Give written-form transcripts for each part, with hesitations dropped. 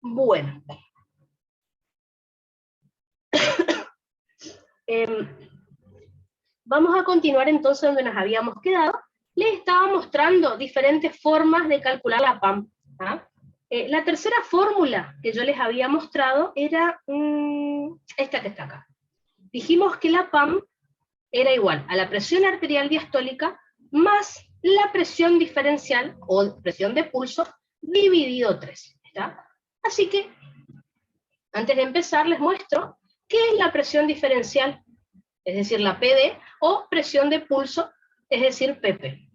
Bueno. Vamos a continuar entonces donde nos habíamos quedado. Les estaba mostrando diferentes formas de calcular la PAM. ¿Ah? La tercera fórmula que yo les había mostrado era esta que está acá. Dijimos que la PAM era igual a la presión arterial diastólica más la presión diferencial o presión de pulso dividido 3. ¿Está? Así que, antes de empezar, les muestro qué es la presión diferencial, es decir, la PD, o presión de pulso, es decir, PP.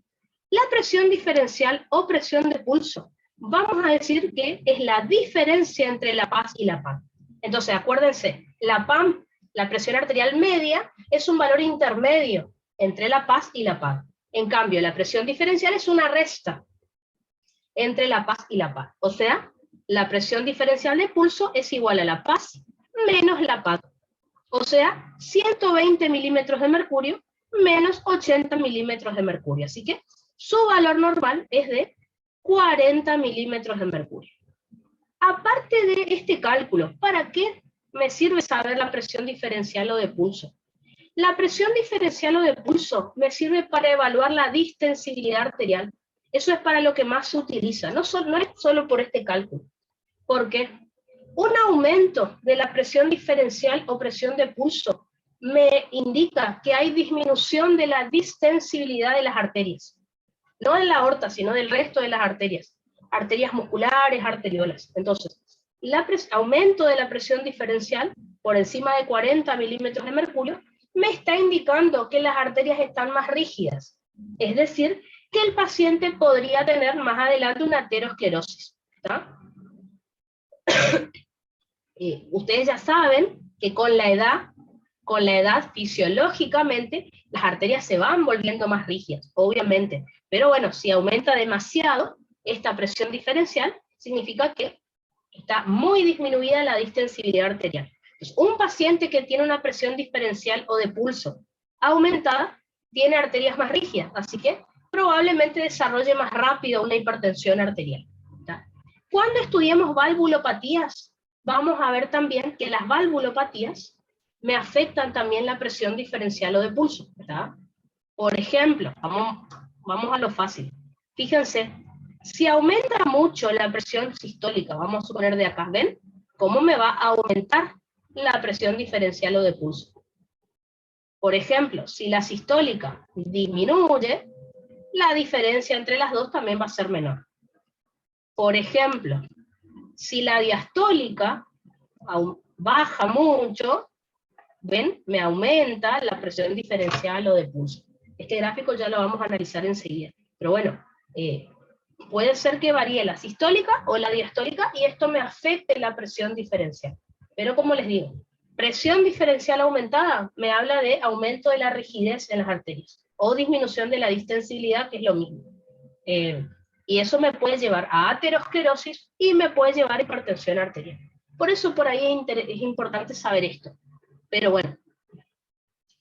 La presión diferencial o presión de pulso, vamos a decir que es la diferencia entre la PAS y la PAM. Entonces, acuérdense, la PAM, la presión arterial media, es un valor intermedio entre la PAS y la PAM. En cambio, la presión diferencial es una resta entre la PAS y la PAM. O sea, la presión diferencial de pulso es igual a la PAS menos la PAM. O sea, 120 milímetros de mercurio menos 80 milímetros de mercurio. Así que su valor normal es de 40 milímetros de mercurio. Aparte de este cálculo, ¿para qué me sirve saber la presión diferencial o de pulso? La presión diferencial o de pulso me sirve para evaluar la distensibilidad arterial. Eso es para lo que más se utiliza. No es solo por este cálculo. Porque un aumento de la presión diferencial o presión de pulso me indica que hay disminución de la distensibilidad de las arterias. No de la aorta, sino del resto de las arterias. Arterias musculares, arteriolas. Entonces, aumento de la presión diferencial por encima de 40 milímetros de mercurio me está indicando que las arterias están más rígidas. Es decir, que el paciente podría tener más adelante una aterosclerosis. ¿Está? Ustedes ya saben que con la edad fisiológicamente, las arterias se van volviendo más rígidas, obviamente. Pero bueno, si aumenta demasiado esta presión diferencial, significa que está muy disminuida la distensibilidad arterial. Entonces, un paciente que tiene una presión diferencial o de pulso aumentada, tiene arterias más rígidas, así que probablemente desarrolle más rápido una hipertensión arterial. ¿Está? Cuando estudiemos valvulopatías, vamos a ver también que las valvulopatías me afectan también la presión diferencial o de pulso, ¿verdad? Por ejemplo, vamos a lo fácil. Fíjense, si aumenta mucho la presión sistólica, vamos a suponer de acá, ¿ven? ¿Cómo me va a aumentar la presión diferencial o de pulso? Por ejemplo, si la sistólica disminuye, la diferencia entre las dos también va a ser menor. Por ejemplo, si la diastólica baja mucho, ¿ven? Me aumenta la presión diferencial o de pulso. Este gráfico ya lo vamos a analizar enseguida. Pero bueno, puede ser que varíe la sistólica o la diastólica y esto me afecte la presión diferencial. Pero como les digo, presión diferencial aumentada me habla de aumento de la rigidez en las arterias o disminución de la distensibilidad, que es lo mismo. Y eso me puede llevar a aterosclerosis y me puede llevar a hipertensión arterial. Por eso por ahí es importante saber esto. Pero bueno,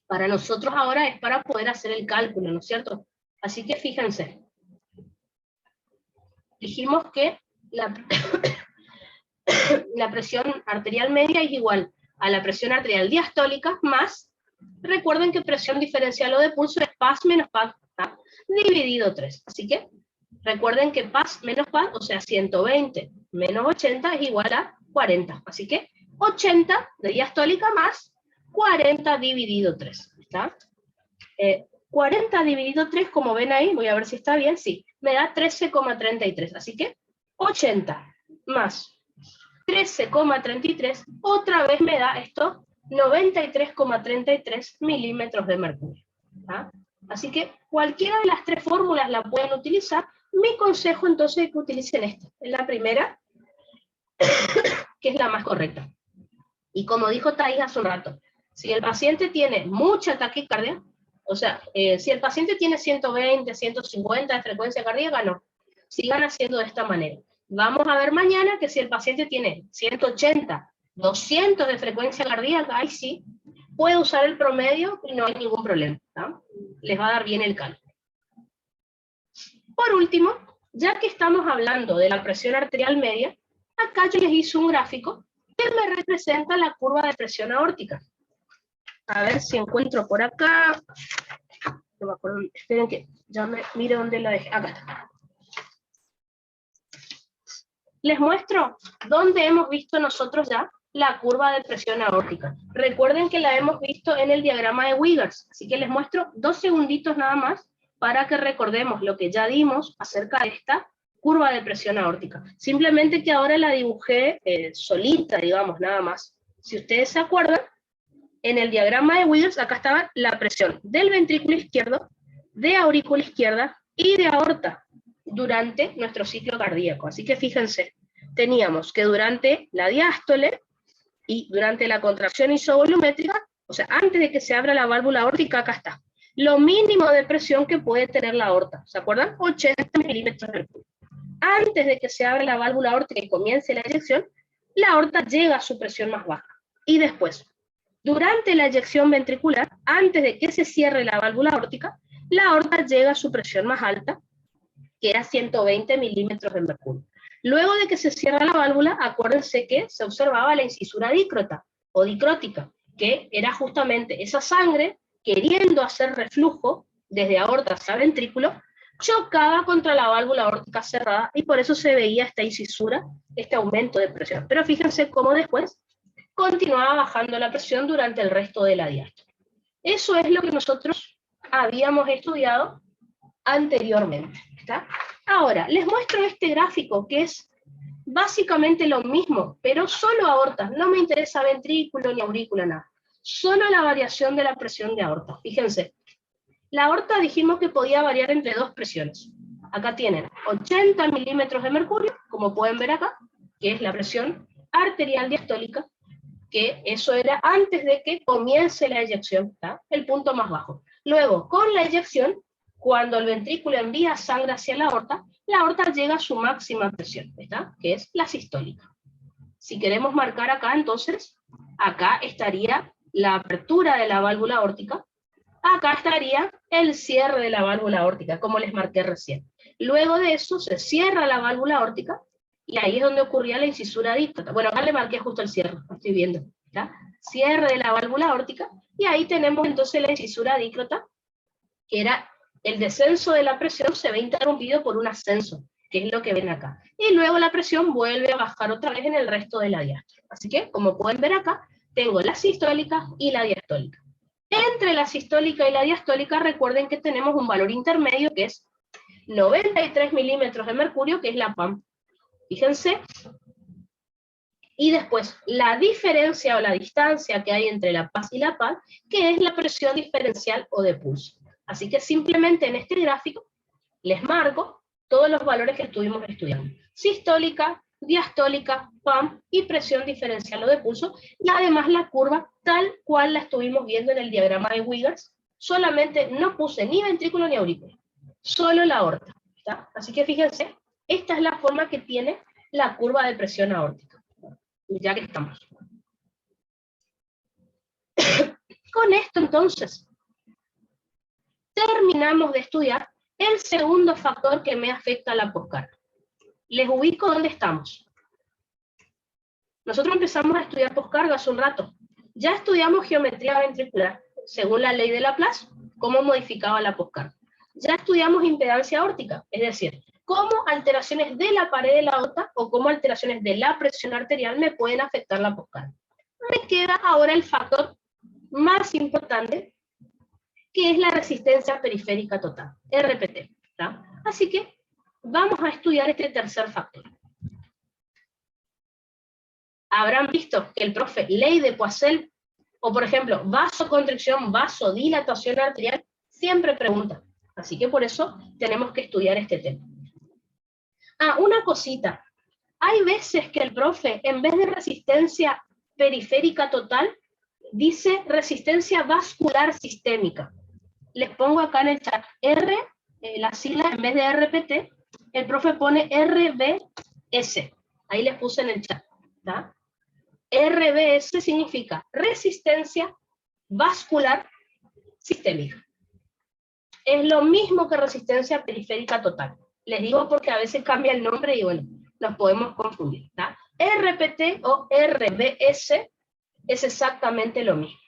para nosotros ahora es para poder hacer el cálculo, ¿no es cierto? Así que fíjense. Dijimos que la presión arterial media es igual a la presión arterial diastólica más, recuerden que presión diferencial o de pulso es PAS menos PAS, ¿tá? Dividido 3. Así que recuerden que PAS menos PAS, o sea 120 menos 80 es igual a 40. Así que 80 de diastólica más 40 dividido 3. ¿Está? 40 dividido 3, como ven ahí, voy a ver si está bien, sí, me da 13,33. Así que 80 más 13,33, otra vez me da esto, 93,33 milímetros de mercurio. ¿Ah? Así que cualquiera de las tres fórmulas la pueden utilizar. Mi consejo entonces es que utilicen esta. Es la primera, que es la más correcta. Y como dijo Thais hace un rato, si el paciente tiene mucha taquicardia, o sea, si el paciente tiene 120, 150 de frecuencia cardíaca, no. Sigan haciendo de esta manera. Vamos a ver mañana que si el paciente tiene 180, 200 de frecuencia cardíaca, ahí sí, puede usar el promedio y no hay ningún problema. ¿No? Les va a dar bien el cálculo. Por último, ya que estamos hablando de la presión arterial media, acá yo les hice un gráfico que me representa la curva de presión aórtica. A ver si encuentro por acá. No me acuerdo, esperen que ya me mire dónde la dejé. Acá está. Les muestro dónde hemos visto nosotros ya la curva de presión aórtica. Recuerden que la hemos visto en el diagrama de Wiggers, así que les muestro 2 segunditos nada más para que recordemos lo que ya dimos acerca de esta curva de presión aórtica. Simplemente que ahora la dibujé solita, digamos, nada más. Si ustedes se acuerdan, en el diagrama de Wiggers acá estaba la presión del ventrículo izquierdo, de aurícula izquierda y de aorta durante nuestro ciclo cardíaco. Así que fíjense, teníamos que durante la diástole y durante la contracción isovolumétrica, o sea, antes de que se abra la válvula aórtica, acá está, lo mínimo de presión que puede tener la aorta, ¿se acuerdan? 80 milímetros de mercurio. Antes de que se abra la válvula aórtica y comience la eyección, la aorta llega a su presión más baja. Y después, durante la eyección ventricular, antes de que se cierre la válvula aórtica, la aorta llega a su presión más alta, que era 120 milímetros de mercurio. Luego de que se cierra la válvula, acuérdense que se observaba la incisura dícrota o dicrótica, que era justamente esa sangre queriendo hacer reflujo desde aorta hacia ventrículo, chocaba contra la válvula aórtica cerrada y por eso se veía esta incisura, este aumento de presión. Pero fíjense cómo después continuaba bajando la presión durante el resto de la diástole. Eso es lo que nosotros habíamos estudiado anteriormente. ¿Está? Ahora, les muestro este gráfico que es básicamente lo mismo, pero solo aorta. No me interesa ventrículo ni aurícula, nada. Solo la variación de la presión de aorta. Fíjense, la aorta dijimos que podía variar entre 2 presiones. Acá tienen 80 milímetros de mercurio, como pueden ver acá, que es la presión arterial diastólica, que eso era antes de que comience la eyección, ¿está? El punto más bajo. Luego, con la eyección, cuando el ventrículo envía sangre hacia la aorta llega a su máxima presión, ¿está? Que es la sistólica. Si queremos marcar acá, entonces, acá estaría la apertura de la válvula aórtica, acá estaría el cierre de la válvula aórtica, como les marqué recién. Luego de eso se cierra la válvula aórtica, y ahí es donde ocurría la incisura dícrota. Bueno, acá le marqué justo el cierre, lo estoy viendo, ¿está? Cierre de la válvula aórtica, y ahí tenemos entonces la incisura dícrota, que era el descenso de la presión se ve interrumpido por un ascenso, que es lo que ven acá. Y luego la presión vuelve a bajar otra vez en el resto de la diástole. Así que, como pueden ver acá, tengo la sistólica y la diastólica. Entre la sistólica y la diastólica, recuerden que tenemos un valor intermedio que es 93 milímetros de mercurio, que es la PAM. Fíjense. Y después, la diferencia o la distancia que hay entre la PAS y la PAN, que es la presión diferencial o de pulso. Así que simplemente en este gráfico les marco todos los valores que estuvimos estudiando. Sistólica, diastólica, PAM y presión diferencial o de pulso, y además la curva tal cual la estuvimos viendo en el diagrama de Wiggers, solamente no puse ni ventrículo ni aurícula, solo la aorta, ¿está? Así que fíjense, esta es la forma que tiene la curva de presión aórtica, ya que estamos. Con esto entonces, terminamos de estudiar el segundo factor que me afecta a la poscarga. Les ubico dónde estamos. Nosotros empezamos a estudiar poscarga hace un rato. Ya estudiamos geometría ventricular, según la ley de Laplace, cómo modificaba la poscarga. Ya estudiamos impedancia aórtica, es decir, cómo alteraciones de la pared de la aorta o cómo alteraciones de la presión arterial me pueden afectar la poscarga. Me queda ahora el factor más importante, que es la resistencia periférica total, RPT. ¿Tá? Así que vamos a estudiar este tercer factor. Habrán visto que el profe ley de Poiseuille, o por ejemplo, vasoconstricción, vasodilatación arterial, siempre pregunta. Así que por eso tenemos que estudiar este tema. Una cosita. Hay veces que el profe, en vez de resistencia periférica total, dice resistencia vascular sistémica. Les pongo acá en el chat R, la sigla en vez de RPT, el profe pone RBS. Ahí les puse en el chat. ¿Tá? RBS significa resistencia vascular sistémica. Es lo mismo que resistencia periférica total. Les digo porque a veces cambia el nombre y bueno, nos podemos confundir. ¿Tá? RPT o RBS es exactamente lo mismo.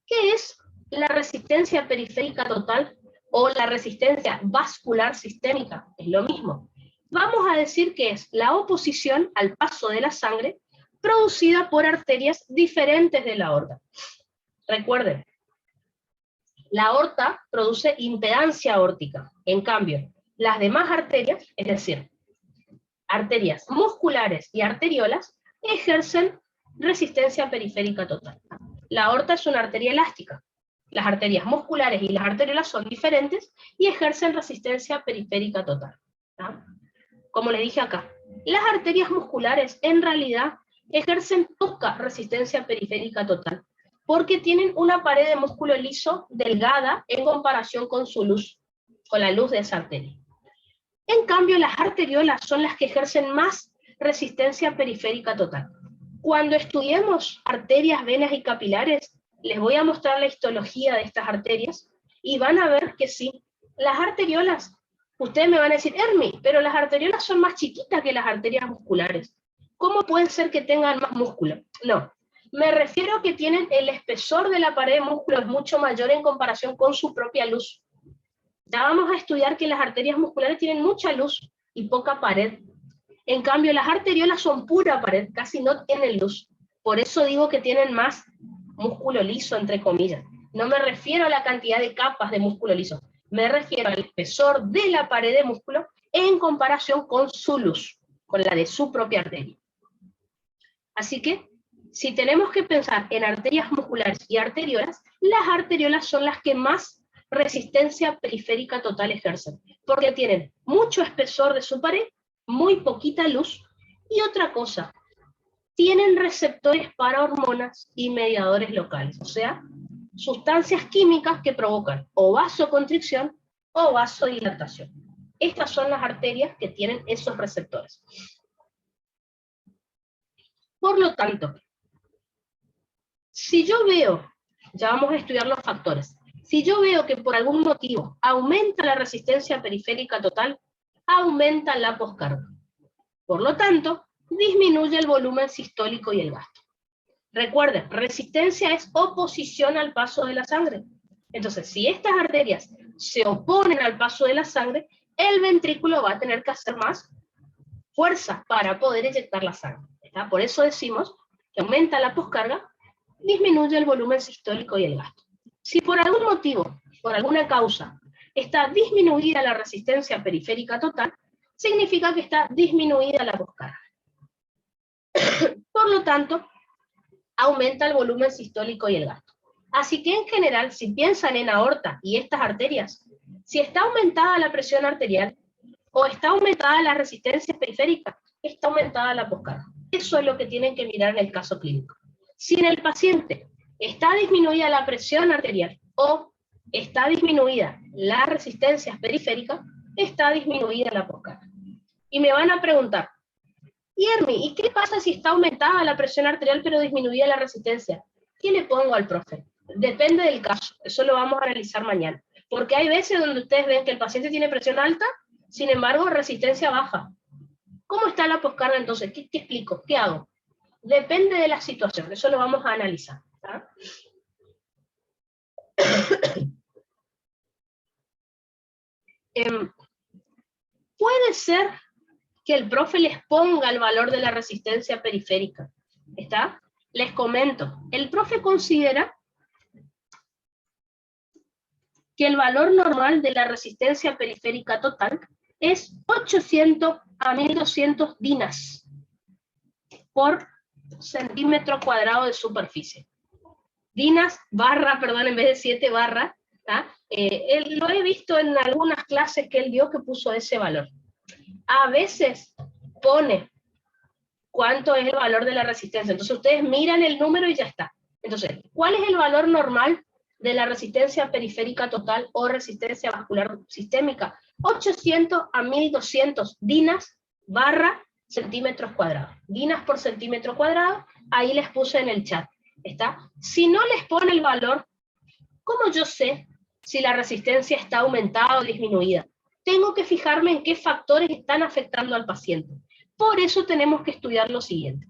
¿Qué es la resistencia periférica total o la resistencia vascular sistémica? Es lo mismo. Vamos a decir que es la oposición al paso de la sangre producida por arterias diferentes de la aorta. Recuerden, la aorta produce impedancia aórtica. En cambio, las demás arterias, es decir, arterias musculares y arteriolas, ejercen resistencia periférica total. La aorta es una arteria elástica. Las arterias musculares y las arteriolas son diferentes y ejercen resistencia periférica total. ¿Ah? Como les dije acá, las arterias musculares en realidad ejercen poca resistencia periférica total, porque tienen una pared de músculo liso delgada en comparación con su luz, con la luz de esa arteria. En cambio, las arteriolas son las que ejercen más resistencia periférica total. Cuando estudiemos arterias, venas y capilares, les voy a mostrar la histología de estas arterias y van a ver que sí, las arteriolas, ustedes me van a decir, Hermi, pero las arteriolas son más chiquitas que las arterias musculares. ¿Cómo pueden ser que tengan más músculo? No, me refiero a que tienen el espesor de la pared de músculo es mucho mayor en comparación con su propia luz. Ya vamos a estudiar que las arterias musculares tienen mucha luz y poca pared. En cambio, las arteriolas son pura pared, casi no tienen luz. Por eso digo que tienen más músculo liso, entre comillas. No me refiero a la cantidad de capas de músculo liso, me refiero al espesor de la pared de músculo en comparación con su luz, con la de su propia arteria. Así que, si tenemos que pensar en arterias musculares y arteriolas, las arteriolas son las que más resistencia periférica total ejercen, porque tienen mucho espesor de su pared, muy poquita luz, y otra cosa, tienen receptores para hormonas y mediadores locales, o sea, sustancias químicas que provocan o vasoconstricción o vasodilatación. Estas son las arterias que tienen esos receptores. Por lo tanto, si yo veo, ya vamos a estudiar los factores, si yo veo que por algún motivo aumenta la resistencia periférica total, aumenta la poscarga. Por lo tanto, disminuye el volumen sistólico y el gasto. Recuerden, resistencia es oposición al paso de la sangre. Entonces, si estas arterias se oponen al paso de la sangre, el ventrículo va a tener que hacer más fuerza para poder inyectar la sangre. ¿Está? Por eso decimos que aumenta la poscarga, disminuye el volumen sistólico y el gasto. Si por algún motivo, por alguna causa, está disminuida la resistencia periférica total, significa que está disminuida la poscarga. Por lo tanto, aumenta el volumen sistólico y el gasto. Así que en general, si piensan en aorta y estas arterias, si está aumentada la presión arterial o está aumentada la resistencia periférica, está aumentada la poscarga. Eso es lo que tienen que mirar en el caso clínico. Si en el paciente está disminuida la presión arterial o está disminuida la resistencia periférica, está disminuida la poscarga. Y me van a preguntar, Hermi, ¿y qué pasa si está aumentada la presión arterial pero disminuida la resistencia? ¿Qué le pongo al profe? Depende del caso, eso lo vamos a analizar mañana. Porque hay veces donde ustedes ven que el paciente tiene presión alta, sin embargo resistencia baja. ¿Cómo está la poscarga entonces? ¿Qué explico? ¿Qué hago? Depende de la situación, eso lo vamos a analizar. ¿Tá? Puede ser que el profe les ponga el valor de la resistencia periférica. ¿Está? Les comento, el profe considera que el valor normal de la resistencia periférica total es 800 a 1200 dinas por centímetro cuadrado de superficie. Dinas, barra, perdón, en vez de 7 barras. Lo he visto en algunas clases que él dio que puso ese valor. A veces pone cuánto es el valor de la resistencia. Entonces ustedes miran el número y ya está. Entonces, ¿cuál es el valor normal de la resistencia periférica total o resistencia vascular sistémica? 800 a 1200 dinas barra centímetros cuadrados. Dinas por centímetro cuadrado, ahí les puse en el chat. ¿Está? Si no les pone el valor, ¿cómo yo sé si la resistencia está aumentada o disminuida? tengo que fijarme en qué factores están afectando al paciente. Por eso tenemos que estudiar lo siguiente.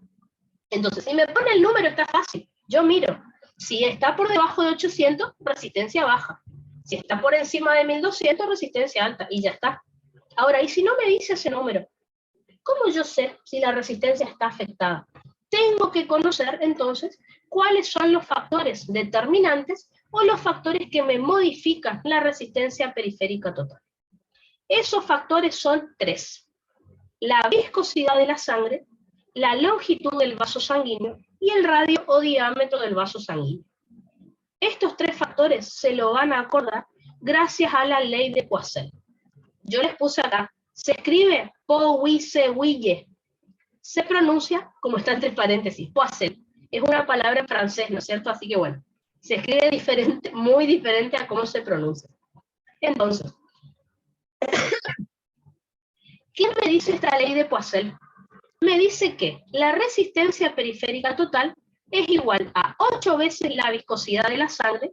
Entonces, si me pone el número, está fácil. Yo miro, si está por debajo de 800, resistencia baja. Si está por encima de 1200, resistencia alta, y ya está. Ahora, ¿y si no me dice ese número? ¿Cómo yo sé si la resistencia está afectada? Tengo que conocer, entonces, cuáles son los factores determinantes o los factores que me modifican la resistencia periférica total. Esos factores son 3. La viscosidad de la sangre, la longitud del vaso sanguíneo y el radio o diámetro del vaso sanguíneo. Estos 3 factores se lo van a acordar gracias a la ley de Poiseuille. Yo les puse acá, se escribe Poiseuille, se pronuncia como está entre paréntesis, Poiseuille. Es una palabra en francés, ¿no es cierto? Así que bueno, se escribe diferente, muy diferente a cómo se pronuncia. Entonces, ¿qué me dice esta ley de Poiseuille? Me dice que la resistencia periférica total es igual a 8 veces la viscosidad de la sangre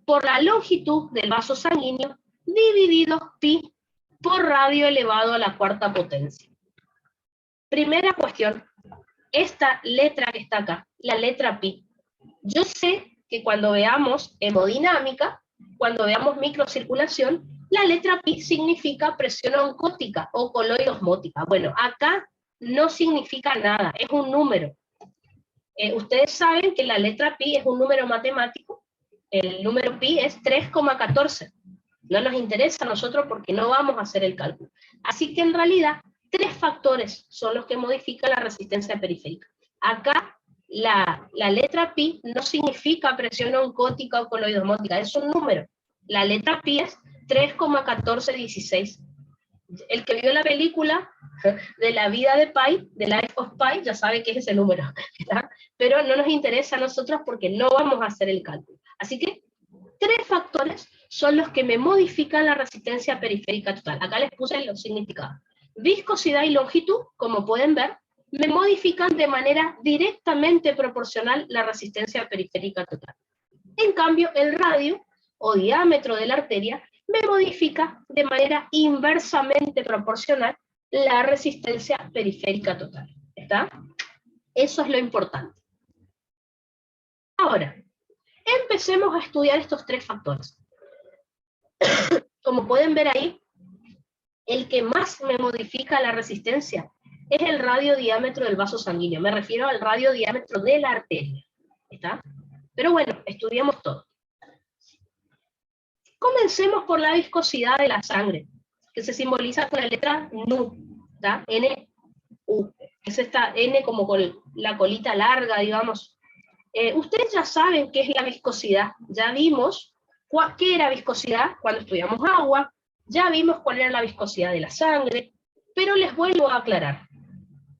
por la longitud del vaso sanguíneo dividido pi por radio elevado a la 4ª potencia. Primera cuestión, esta letra que está acá, la letra pi. Yo sé que cuando veamos hemodinámica, cuando veamos microcirculación, la letra pi significa presión oncótica o coloidosmótica. Bueno, acá no significa nada, es un número. Ustedes saben que la letra pi es un número matemático, el número pi es 3,14. No nos interesa a nosotros porque no vamos a hacer el cálculo. Así que en realidad, 3 factores son los que modifican la resistencia periférica. Acá, la letra pi no significa presión oncótica o coloidosmótica, es un número. La letra pi es 3,1416. El que vio la película de la vida de Pi, de Life of Pi, ya sabe que es ese número, ¿verdad? Pero no nos interesa a nosotros porque no vamos a hacer el cálculo. Así que 3 factores son los que me modifican la resistencia periférica total. Acá les puse los significados. Viscosidad y longitud, como pueden ver, me modifican de manera directamente proporcional la resistencia periférica total. En cambio, el radio o diámetro de la arteria me modifica de manera inversamente proporcional la resistencia periférica total. ¿Está? Eso es lo importante. Ahora, empecemos a estudiar estos 3 factores. Como pueden ver ahí, el que más me modifica la resistencia es el radio-diámetro del vaso sanguíneo. Me refiero al radio-diámetro de la arteria. ¿Está? Pero bueno, estudiemos todo. Comencemos por la viscosidad de la sangre, que se simboliza con la letra NU, ¿tá? N-U. Es esta N como con la colita larga, digamos. Ustedes ya saben qué es la viscosidad. Ya vimos qué era viscosidad cuando estudiamos agua, ya vimos cuál era la viscosidad de la sangre, pero les vuelvo a aclarar.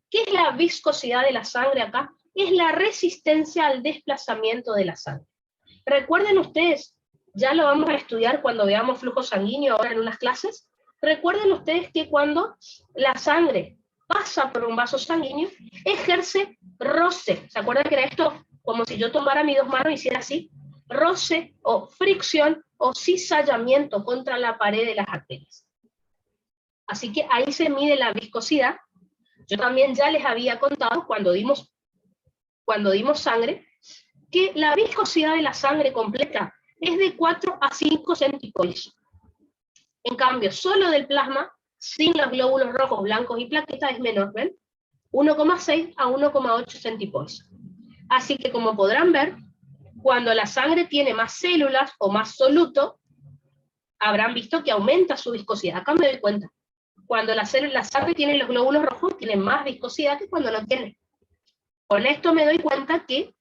¿Qué es la viscosidad de la sangre acá? Es la resistencia al desplazamiento de la sangre. Recuerden ustedes, ya lo vamos a estudiar cuando veamos flujo sanguíneo ahora en unas clases. Recuerden ustedes que cuando la sangre pasa por un vaso sanguíneo, ejerce roce. ¿Se acuerdan que era esto? Como si yo tomara mis 2 manos y hiciera así. Roce o fricción o cizallamiento contra la pared de las arterias. Así que ahí se mide la viscosidad. Yo también ya les había contado cuando dimos sangre, que la viscosidad de la sangre completa es de 4 a 5 centipoise. En cambio, solo del plasma, sin los glóbulos rojos, blancos y plaquetas, es menor, ¿ven? 1,6 a 1,8 centipoise. Así que, como podrán ver, cuando la sangre tiene más células o más soluto, habrán visto que aumenta su viscosidad. Acá me doy cuenta. Cuando la sangre tiene los glóbulos rojos, tiene más viscosidad que cuando no tiene. Con esto me doy cuenta que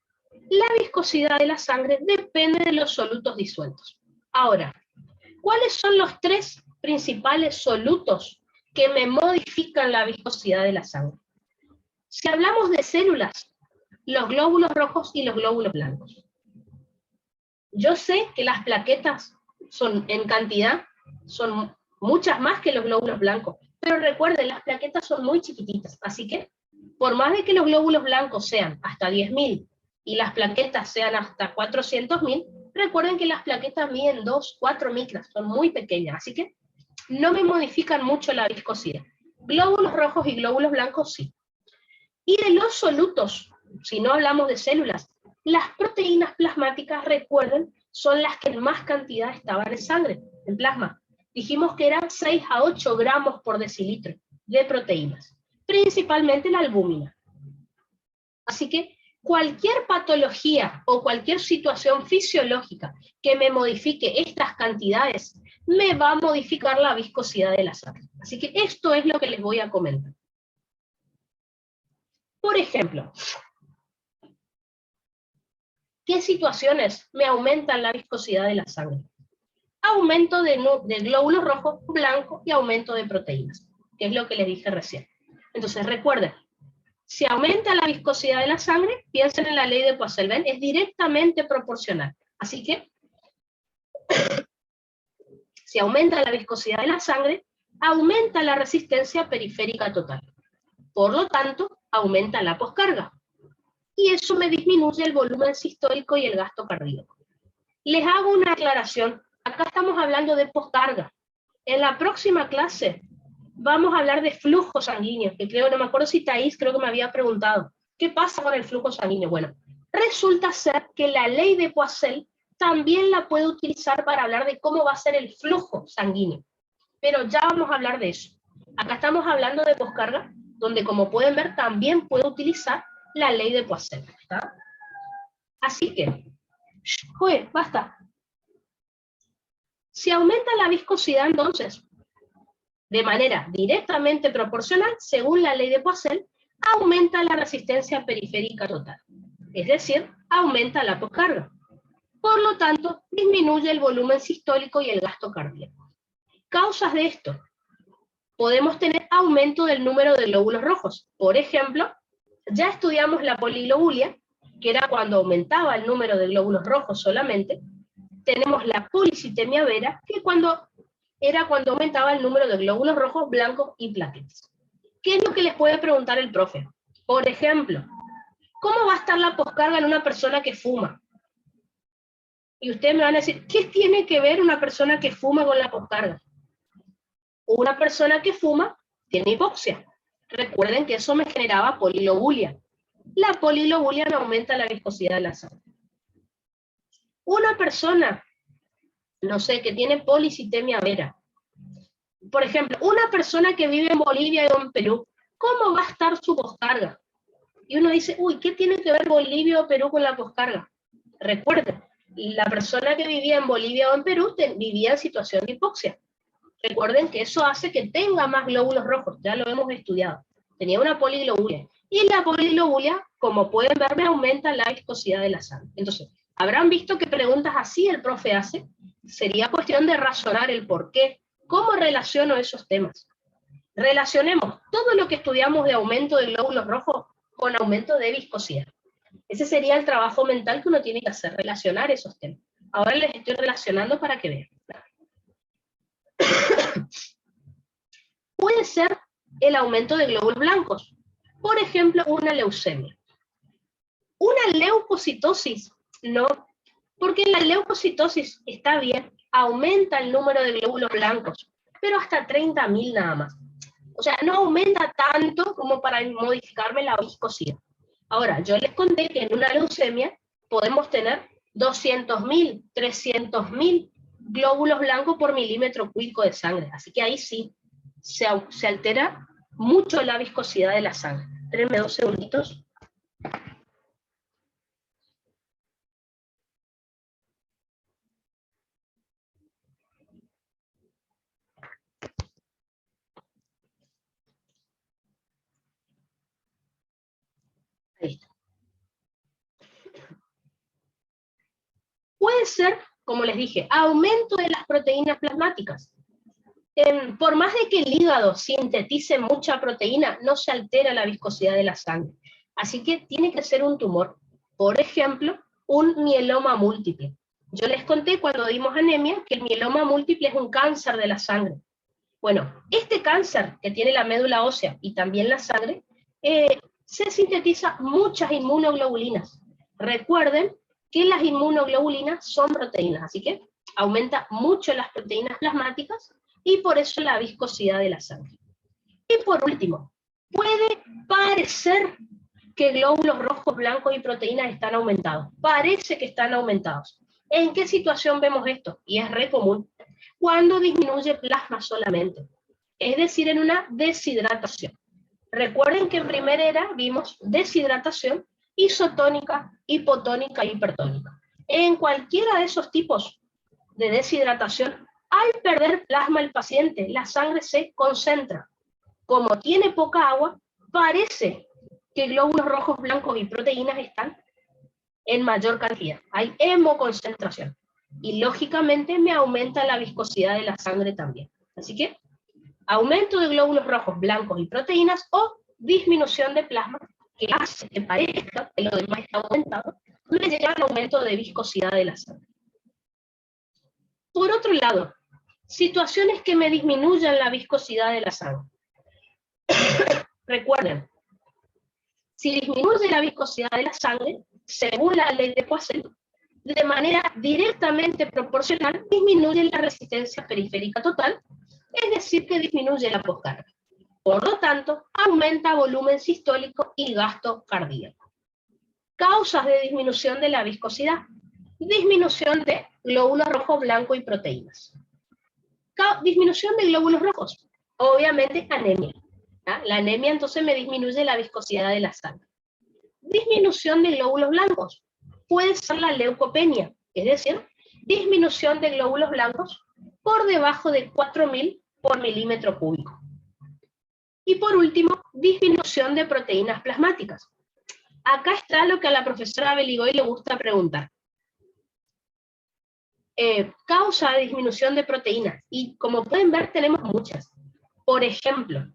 la viscosidad de la sangre depende de los solutos disueltos. Ahora, ¿cuáles son los 3 principales solutos que me modifican la viscosidad de la sangre? Si hablamos de células, los glóbulos rojos y los glóbulos blancos. Yo sé que las plaquetas son en cantidad, son muchas más que los glóbulos blancos, pero recuerden, las plaquetas son muy chiquititas, así que por más de que los glóbulos blancos sean hasta 10.000 y las plaquetas sean hasta 400.000, recuerden que las plaquetas miden 2, 4 micras, son muy pequeñas, así que no me modifican mucho la viscosidad. Glóbulos rojos y glóbulos blancos sí. Y de los solutos, si no hablamos de células, las proteínas plasmáticas, recuerden, son las que en más cantidad estaban en sangre, en plasma. Dijimos que eran 6 a 8 gramos por decilitro de proteínas, principalmente la albúmina. Así que cualquier patología o cualquier situación fisiológica que me modifique estas cantidades, me va a modificar la viscosidad de la sangre. Así que esto es lo que les voy a comentar. Por ejemplo, ¿qué situaciones me aumentan la viscosidad de la sangre? Aumento de glóbulos rojos, blancos y aumento de proteínas, que es lo que les dije recién. Entonces recuerden, si aumenta la viscosidad de la sangre, piensen en la ley de Poiseuille, es directamente proporcional. Así que, si aumenta la viscosidad de la sangre, aumenta la resistencia periférica total. Por lo tanto, aumenta la poscarga. Y eso me disminuye el volumen sistólico y el gasto cardíaco. Les hago una aclaración. Acá estamos hablando de poscarga. En la próxima clase vamos a hablar de flujo sanguíneo, que creo, no me acuerdo si Thais creo que me había preguntado, ¿qué pasa con el flujo sanguíneo? Bueno, resulta ser que la ley de Poiseuille también la puedo utilizar para hablar de cómo va a ser el flujo sanguíneo. Pero ya vamos a hablar de eso. Acá estamos hablando de poscarga, donde como pueden ver también puedo utilizar la ley de Poiseuille. ¿Está? Así que, joder, basta. Si aumenta la viscosidad, entonces, de manera directamente proporcional, según la ley de Poiseuille, aumenta la resistencia periférica total. Es decir, aumenta la poscarga. Por lo tanto, disminuye el volumen sistólico y el gasto cardíaco. Causas de esto. Podemos tener aumento del número de glóbulos rojos. Por ejemplo, ya estudiamos la poliglobulia, que era cuando aumentaba el número de glóbulos rojos solamente. Tenemos la policitemia vera, que era cuando aumentaba el número de glóbulos rojos, blancos y plaquetas. ¿Qué es lo que les puede preguntar el profe? Por ejemplo, ¿cómo va a estar la poscarga en una persona que fuma? Y ustedes me van a decir, ¿qué tiene que ver una persona que fuma con la poscarga? Una persona que fuma tiene hipoxia. Recuerden que eso me generaba poliglobulia. La poliglobulia me aumenta la viscosidad de la sangre. Una persona, no sé, que tiene policitemia vera. Por ejemplo, una persona que vive en Bolivia o en Perú, ¿cómo va a estar su poscarga? Y uno dice, uy, ¿qué tiene que ver Bolivia o Perú con la poscarga? Recuerden, la persona que vivía en Bolivia o en Perú vivía en situación de hipoxia. Recuerden que eso hace que tenga más glóbulos rojos, ya lo hemos estudiado. Tenía una poliglobulia. Y la poliglobulia, como pueden ver, me aumenta la viscosidad de la sangre. Entonces, habrán visto que preguntas así el profe hace. Sería cuestión de razonar el por qué. ¿Cómo relaciono esos temas? Relacionemos todo lo que estudiamos de aumento de glóbulos rojos con aumento de viscosidad. Ese sería el trabajo mental que uno tiene que hacer, relacionar esos temas. Ahora les estoy relacionando para que vean. Puede ser el aumento de glóbulos blancos. Por ejemplo, una leucemia. Una leucocitosis, no, porque en la leucocitosis está bien, aumenta el número de glóbulos blancos, pero hasta 30.000 nada más. O sea, no aumenta tanto como para modificarme la viscosidad. Ahora, yo les conté que en una leucemia podemos tener 200.000, 300.000 glóbulos blancos por milímetro cúbico de sangre. Así que ahí sí se altera mucho la viscosidad de la sangre. Espérenme 2 segunditos. Ahí está. Puede ser, como les dije, aumento de las proteínas plasmáticas. Por más de que el hígado sintetice mucha proteína, no se altera la viscosidad de la sangre. Así que tiene que ser un tumor. Por ejemplo, un mieloma múltiple. Yo les conté cuando dimos anemia que el mieloma múltiple es un cáncer de la sangre. Bueno, este cáncer que tiene la médula ósea y también la sangre, se sintetiza muchas inmunoglobulinas. Recuerden que las inmunoglobulinas son proteínas, así que aumenta mucho las proteínas plasmáticas, y por eso la viscosidad de la sangre. Y por último, puede parecer que glóbulos rojos, blancos y proteínas están aumentados. Parece que están aumentados. ¿En qué situación vemos esto? Y es re común. Cuando disminuye plasma solamente. Es decir, en una deshidratación. Recuerden que en primera era vimos deshidratación isotónica, hipotónica e hipertónica. En cualquiera de esos tipos de deshidratación, al perder plasma el paciente, la sangre se concentra. Como tiene poca agua, parece que glóbulos rojos, blancos y proteínas están en mayor cantidad. Hay hemoconcentración. Y lógicamente me aumenta la viscosidad de la sangre también. Así que aumento de glóbulos rojos, blancos y proteínas o disminución de plasma que hace que parezca que lo demás está aumentado, me lleva al aumento de viscosidad de la sangre. Por otro lado, situaciones que me disminuyan la viscosidad de la sangre. Recuerden, si disminuye la viscosidad de la sangre, según la ley de Poisson, de manera directamente proporcional disminuye la resistencia periférica total, es decir, que disminuye la poscarga. Por lo tanto, aumenta volumen sistólico y gasto cardíaco. Causas de disminución de la viscosidad. Disminución de glóbulos rojos, blancos y proteínas. Disminución de glóbulos rojos. Obviamente anemia. La anemia entonces me disminuye la viscosidad de la sangre. Disminución de glóbulos blancos. Puede ser la leucopenia, es decir, disminución de glóbulos blancos por debajo de 4.000 por milímetro cúbico. Y por último, disminución de proteínas plasmáticas. Acá está lo que a la profesora Beligoy le gusta preguntar. Causa de disminución de proteínas. Y como pueden ver, tenemos muchas. Por ejemplo,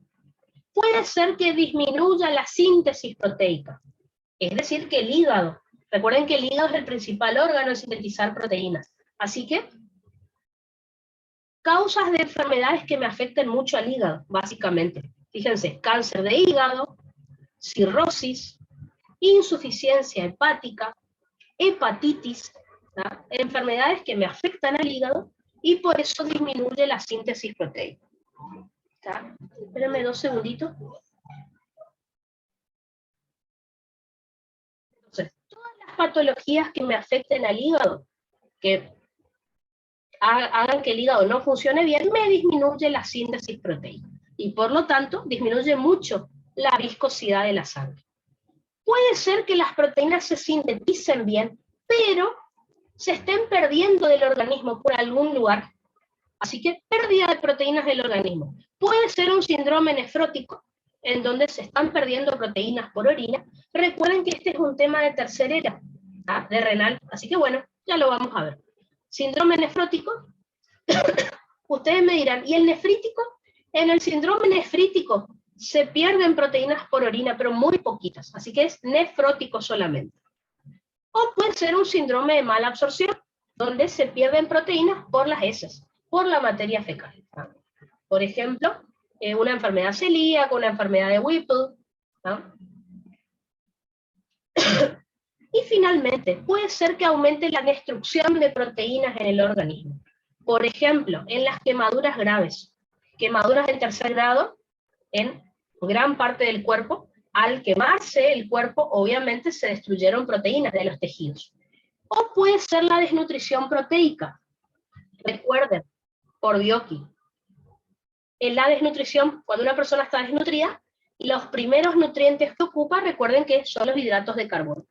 puede ser que disminuya la síntesis proteica. Es decir, que el hígado. Recuerden que el hígado es el principal órgano en sintetizar proteínas. Así que, causas de enfermedades que me afecten mucho al hígado, básicamente. Fíjense, cáncer de hígado, cirrosis, insuficiencia hepática, hepatitis, ¿tá? Enfermedades que me afectan al hígado y por eso disminuye la síntesis proteica. ¿Tá? Espérenme 2 segunditos. Entonces, todas las patologías que me afecten al hígado, que hagan que el hígado no funcione bien, me disminuye la síntesis proteica. Y por lo tanto, disminuye mucho la viscosidad de la sangre. Puede ser que las proteínas se sinteticen bien, pero se estén perdiendo del organismo por algún lugar. Así que pérdida de proteínas del organismo. Puede ser un síndrome nefrótico, en donde se están perdiendo proteínas por orina. Recuerden que este es un tema de tercera era, de renal. Así que bueno, ya lo vamos a ver. Síndrome nefrótico, ustedes me dirán, ¿y el nefrítico? En el síndrome nefrítico se pierden proteínas por orina, pero muy poquitas, así que es nefrótico solamente. O puede ser un síndrome de mala absorción, donde se pierden proteínas por las heces, por la materia fecal. ¿No? Por ejemplo, una enfermedad celíaca, una enfermedad de Whipple. ¿No? Y finalmente, puede ser que aumente la destrucción de proteínas en el organismo. Por ejemplo, en las quemaduras graves, quemaduras de tercer grado, en gran parte del cuerpo, al quemarse el cuerpo, obviamente se destruyeron proteínas de los tejidos. O puede ser la desnutrición proteica. Recuerden, por Bioki. En la desnutrición, cuando una persona está desnutrida, los primeros nutrientes que ocupa, recuerden que son los hidratos de carbono.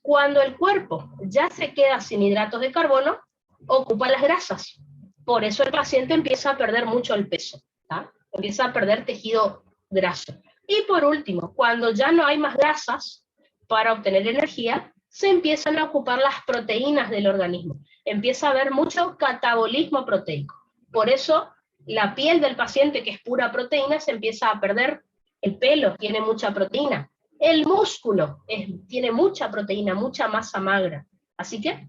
Cuando el cuerpo ya se queda sin hidratos de carbono, ocupa las grasas. Por eso el paciente empieza a perder mucho el peso. ¿tá? Empieza a perder tejido graso. Y por último, cuando ya no hay más grasas para obtener energía, se empiezan a ocupar las proteínas del organismo. Empieza a haber mucho catabolismo proteico. Por eso la piel del paciente, que es pura proteína, se empieza a perder. El pelo tiene mucha proteína. El músculo tiene mucha proteína, mucha masa magra. Así que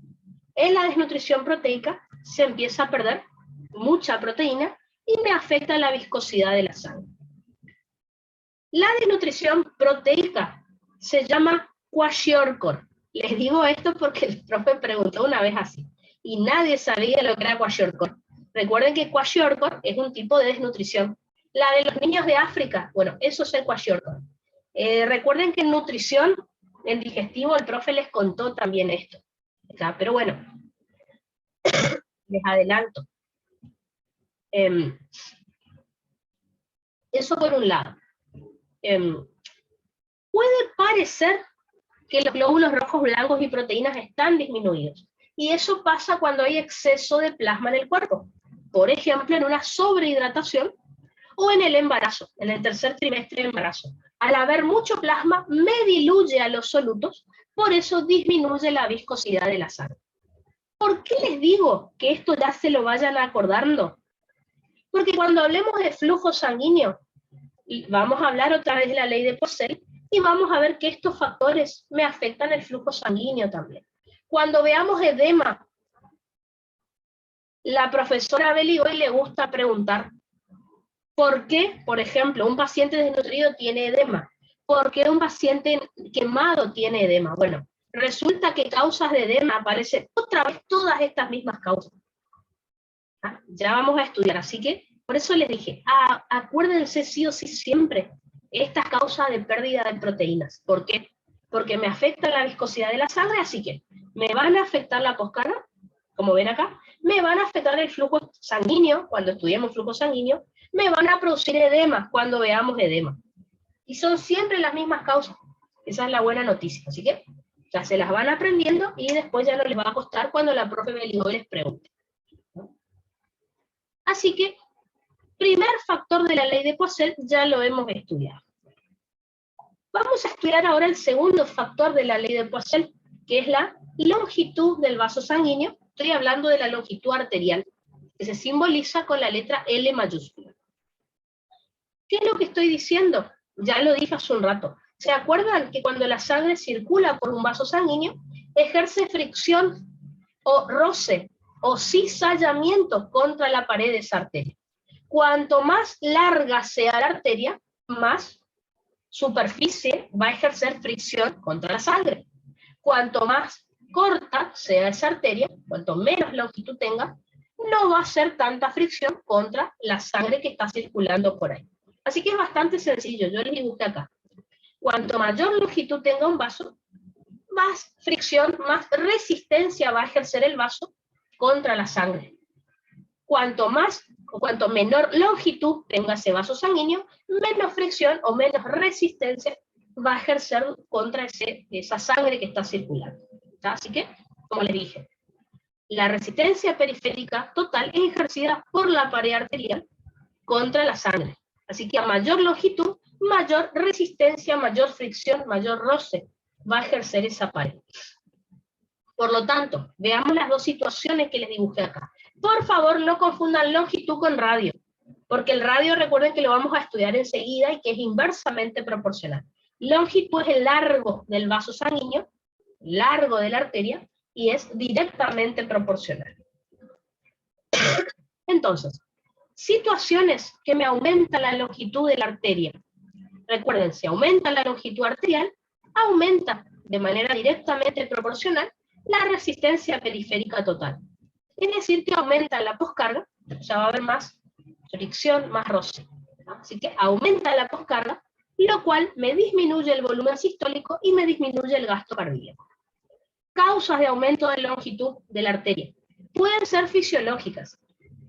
en la desnutrición proteica se empieza a perder mucha proteína y me afecta la viscosidad de la sangre. La desnutrición proteica se llama kwashiorkor. Les digo esto porque el profe preguntó una vez así, y nadie sabía lo que era kwashiorkor. Recuerden que kwashiorkor es un tipo de desnutrición. La de los niños de África, bueno, eso es el kwashiorkor. Recuerden que en nutrición, en digestivo, el profe les contó también esto. ¿Está? Pero bueno, les adelanto. Eso por un lado. Puede parecer que los glóbulos rojos, blancos y proteínas están disminuidos. Y eso pasa cuando hay exceso de plasma en el cuerpo. Por ejemplo, en una sobrehidratación o en el embarazo, en el tercer trimestre de embarazo. Al haber mucho plasma, me diluye a los solutos, por eso disminuye la viscosidad de la sangre. ¿Por qué les digo que esto ya se lo vayan acordando? Porque cuando hablemos de flujo sanguíneo, vamos a hablar otra vez de la ley de Poiseuille, y vamos a ver que estos factores me afectan el flujo sanguíneo también. Cuando veamos edema, la profesora Beli hoy le gusta preguntar, ¿por qué, por ejemplo, un paciente desnutrido tiene edema? ¿Por qué un paciente quemado tiene edema? Bueno, resulta que causas de edema aparecen otra vez todas estas mismas causas. ¿Ah? Ya vamos a estudiar, así que por eso les dije, acuérdense sí o sí siempre estas causas de pérdida de proteínas. ¿Por qué? Porque me afecta la viscosidad de la sangre, así que me van a afectar la poscarga, como ven acá, me van a afectar el flujo sanguíneo, cuando estudiemos flujo sanguíneo, me van a producir edema cuando veamos edema. Y son siempre las mismas causas. Esa es la buena noticia. Así que ya se las van aprendiendo y después ya no les va a costar cuando la profe Beligo les pregunte. Así que, primer factor de la ley de Poiseuille ya lo hemos estudiado. Vamos a estudiar ahora el segundo factor de la ley de Poiseuille, que es la longitud del vaso sanguíneo. Estoy hablando de la longitud arterial, que se simboliza con la letra L mayúscula. ¿Qué es lo que estoy diciendo? Ya lo dije hace un rato. ¿Se acuerdan que cuando la sangre circula por un vaso sanguíneo, ejerce fricción o roce o cizallamiento contra la pared de esa arteria? Cuanto más larga sea la arteria, más superficie va a ejercer fricción contra la sangre. Cuanto más corta sea esa arteria, cuanto menos longitud tenga, no va a hacer tanta fricción contra la sangre que está circulando por ahí. Así que es bastante sencillo, yo les dibujé acá. Cuanto mayor longitud tenga un vaso, más fricción, más resistencia va a ejercer el vaso contra la sangre. Cuanto menor longitud tenga ese vaso sanguíneo, menos fricción o menos resistencia va a ejercer contra esa sangre que está circulando. ¿Está? Así que, como les dije, la resistencia periférica total es ejercida por la pared arterial contra la sangre. Así que a mayor longitud, mayor resistencia, mayor fricción, mayor roce va a ejercer esa pared. Por lo tanto, veamos las dos situaciones que les dibujé acá. Por favor, no confundan longitud con radio, porque el radio recuerden que lo vamos a estudiar enseguida y que es inversamente proporcional. Longitud es el largo del vaso sanguíneo, largo de la arteria, y es directamente proporcional. Entonces, situaciones que me aumentan la longitud de la arteria. Recuerden, si aumenta la longitud arterial, aumenta de manera directamente proporcional la resistencia periférica total. Es decir, que aumenta la poscarga, ya va a haber más fricción, más roce. Así que aumenta la poscarga, lo cual me disminuye el volumen sistólico y me disminuye el gasto cardíaco. Causas de aumento de longitud de la arteria. Pueden ser fisiológicas.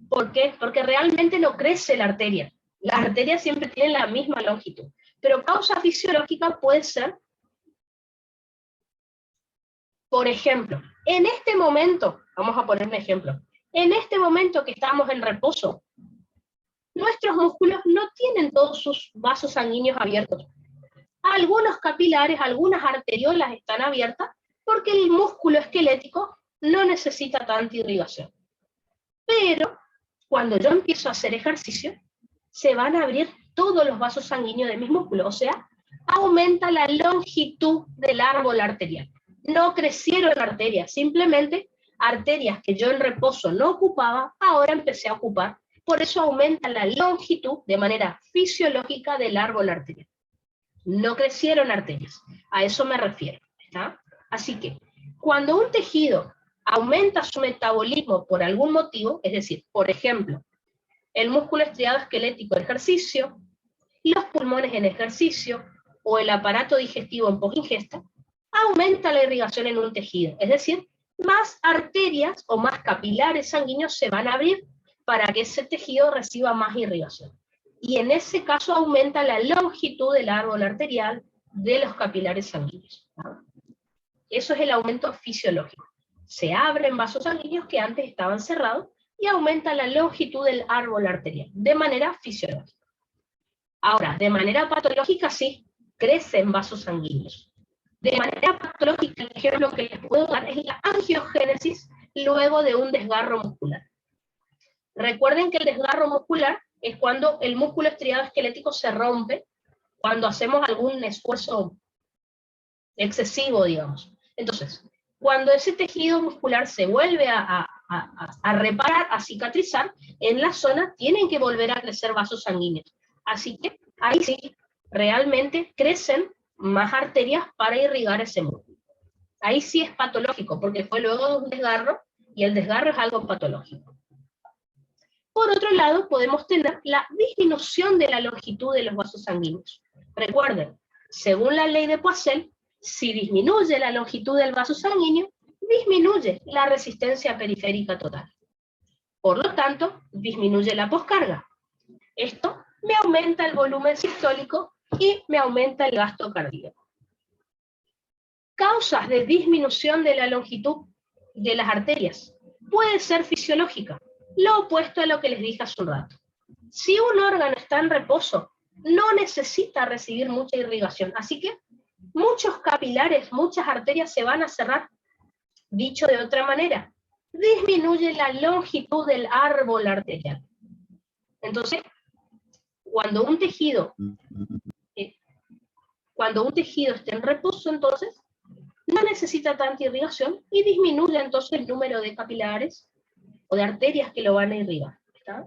¿Por qué? Porque realmente no crece la arteria. Las arterias siempre tienen la misma longitud. Pero causa fisiológica puede ser, por ejemplo, en este momento, vamos a poner un ejemplo, en este momento que estamos en reposo, nuestros músculos no tienen todos sus vasos sanguíneos abiertos. Algunos capilares, algunas arteriolas están abiertas porque el músculo esquelético no necesita tanta irrigación. Pero cuando yo empiezo a hacer ejercicio, se van a abrir todos los vasos sanguíneos de mis músculos, o sea, aumenta la longitud del árbol arterial. No crecieron arterias, simplemente arterias que yo en reposo no ocupaba, ahora empecé a ocupar. Por eso aumenta la longitud de manera fisiológica del árbol arterial. No crecieron arterias, a eso me refiero. ¿Está? Así que, cuando un tejido aumenta su metabolismo por algún motivo, es decir, por ejemplo, el músculo estriado esquelético en ejercicio, los pulmones en ejercicio, o el aparato digestivo en posingesta, aumenta la irrigación en un tejido, es decir, más arterias o más capilares sanguíneos se van a abrir para que ese tejido reciba más irrigación. Y en ese caso aumenta la longitud del árbol arterial de los capilares sanguíneos. Eso es el aumento fisiológico. Se abren vasos sanguíneos que antes estaban cerrados y aumenta la longitud del árbol arterial, de manera fisiológica. Ahora, de manera patológica sí, crecen vasos sanguíneos. De manera patológica, el ejemplo que les puedo dar es la angiogénesis luego de un desgarro muscular. Recuerden que el desgarro muscular es cuando el músculo estriado esquelético se rompe, cuando hacemos algún esfuerzo excesivo, digamos. Entonces, cuando ese tejido muscular se vuelve a reparar, a cicatrizar, en la zona tienen que volver a crecer vasos sanguíneos. Así que ahí sí, realmente crecen más arterias para irrigar ese músculo. Ahí sí es patológico, porque fue luego de un desgarro, y el desgarro es algo patológico. Por otro lado, podemos tener la disminución de la longitud de los vasos sanguíneos. Recuerden, según la ley de Poiseuille, si disminuye la longitud del vaso sanguíneo, disminuye la resistencia periférica total. Por lo tanto, disminuye la poscarga. Esto me aumenta el volumen sistólico y me aumenta el gasto cardíaco. Causas de disminución de la longitud de las arterias. Puede ser fisiológica, lo opuesto a lo que les dije hace un rato. Si un órgano está en reposo, no necesita recibir mucha irrigación, así que muchos capilares, muchas arterias se van a cerrar. Dicho de otra manera, disminuye la longitud del árbol arterial. Entonces, cuando un tejido esté en reposo, entonces, no necesita tanta irrigación y disminuye entonces el número de capilares o de arterias que lo van a irrigar. ¿Está?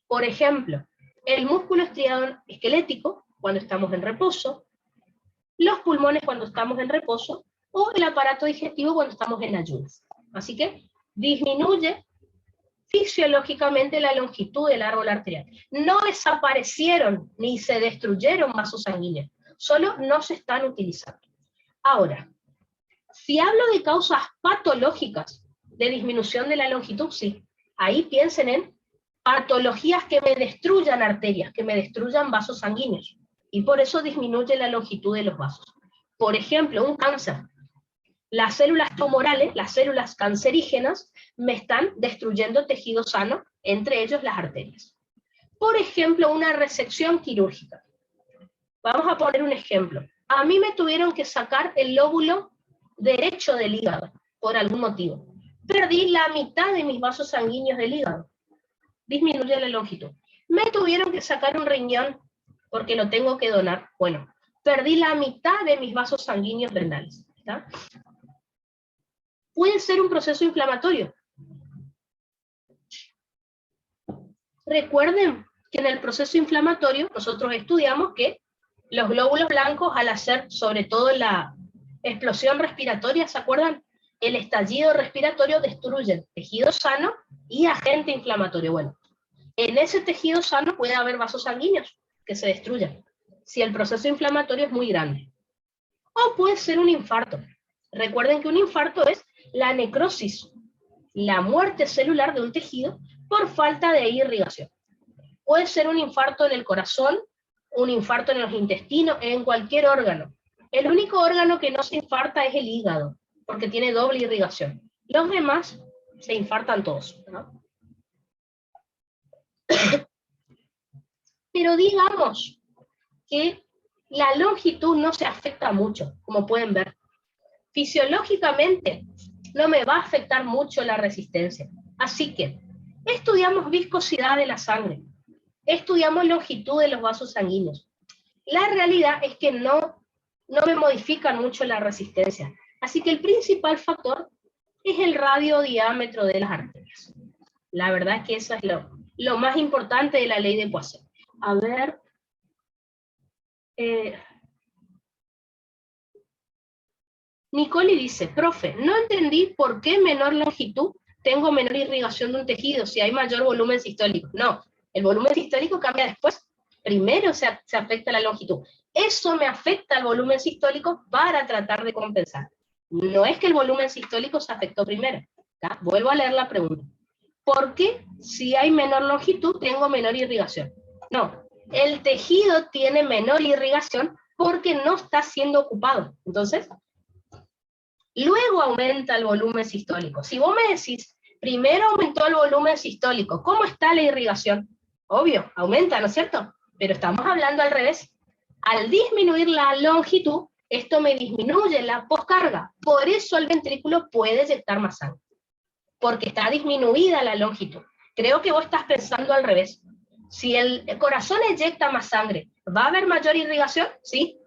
Por ejemplo, el músculo estriado esquelético, cuando estamos en reposo, los pulmones cuando estamos en reposo, o el aparato digestivo cuando estamos en ayunas. Así que disminuye fisiológicamente la longitud del árbol arterial. No desaparecieron ni se destruyeron vasos sanguíneos, solo no se están utilizando. Ahora, si hablo de causas patológicas de disminución de la longitud, sí, ahí piensen en patologías que me destruyan arterias, que me destruyan vasos sanguíneos, y por eso disminuye la longitud de los vasos. Por ejemplo, un cáncer. Las células tumorales, las células cancerígenas, me están destruyendo tejido sano, entre ellos las arterias. Por ejemplo, una resección quirúrgica. Vamos a poner un ejemplo. A mí me tuvieron que sacar el lóbulo derecho del hígado, por algún motivo. Perdí la mitad de mis vasos sanguíneos del hígado. Disminuye la longitud. Me tuvieron que sacar un riñón, porque lo tengo que donar. Bueno, perdí la mitad de mis vasos sanguíneos renales. ¿Está? Puede ser un proceso inflamatorio. Recuerden que en el proceso inflamatorio nosotros estudiamos que los glóbulos blancos, al hacer sobre todo la explosión respiratoria, ¿se acuerdan? El estallido respiratorio destruye tejido sano y agente inflamatorio. Bueno, en ese tejido sano puede haber vasos sanguíneos que se destruyan si el proceso inflamatorio es muy grande. O puede ser un infarto. Recuerden que un infarto es la necrosis, la muerte celular de un tejido por falta de irrigación. Puede ser un infarto en el corazón, un infarto en los intestinos, en cualquier órgano. El único órgano que no se infarta es el hígado, porque tiene doble irrigación. Los demás se infartan todos, ¿no? Pero digamos que la longitud no se afecta mucho, como pueden ver. Fisiológicamente no me va a afectar mucho la resistencia. Así que estudiamos viscosidad de la sangre, estudiamos longitud de los vasos sanguíneos. La realidad es que no me modifican mucho la resistencia. Así que el principal factor es el radio-diámetro de las arterias. La verdad es que eso es lo más importante de la ley de Poiseuille. A ver. Nicole dice, profe, no entendí por qué menor longitud tengo menor irrigación de un tejido si hay mayor volumen sistólico. No, el volumen sistólico cambia después. Primero se afecta la longitud. Eso me afecta al volumen sistólico para tratar de compensar. No es que el volumen sistólico se afectó primero. ¿Tá? Vuelvo a leer la pregunta. ¿Por qué si hay menor longitud tengo menor irrigación? No, el tejido tiene menor irrigación porque no está siendo ocupado. Entonces, luego aumenta el volumen sistólico. Si vos me decís, primero aumentó el volumen sistólico, ¿cómo está la irrigación? Obvio, aumenta, ¿no es cierto? Pero estamos hablando al revés. Al disminuir la longitud, esto me disminuye la poscarga. Por eso el ventrículo puede eyectar más sangre. Porque está disminuida la longitud. Creo que vos estás pensando al revés. Si el corazón eyecta más sangre, ¿va a haber mayor irrigación? Sí.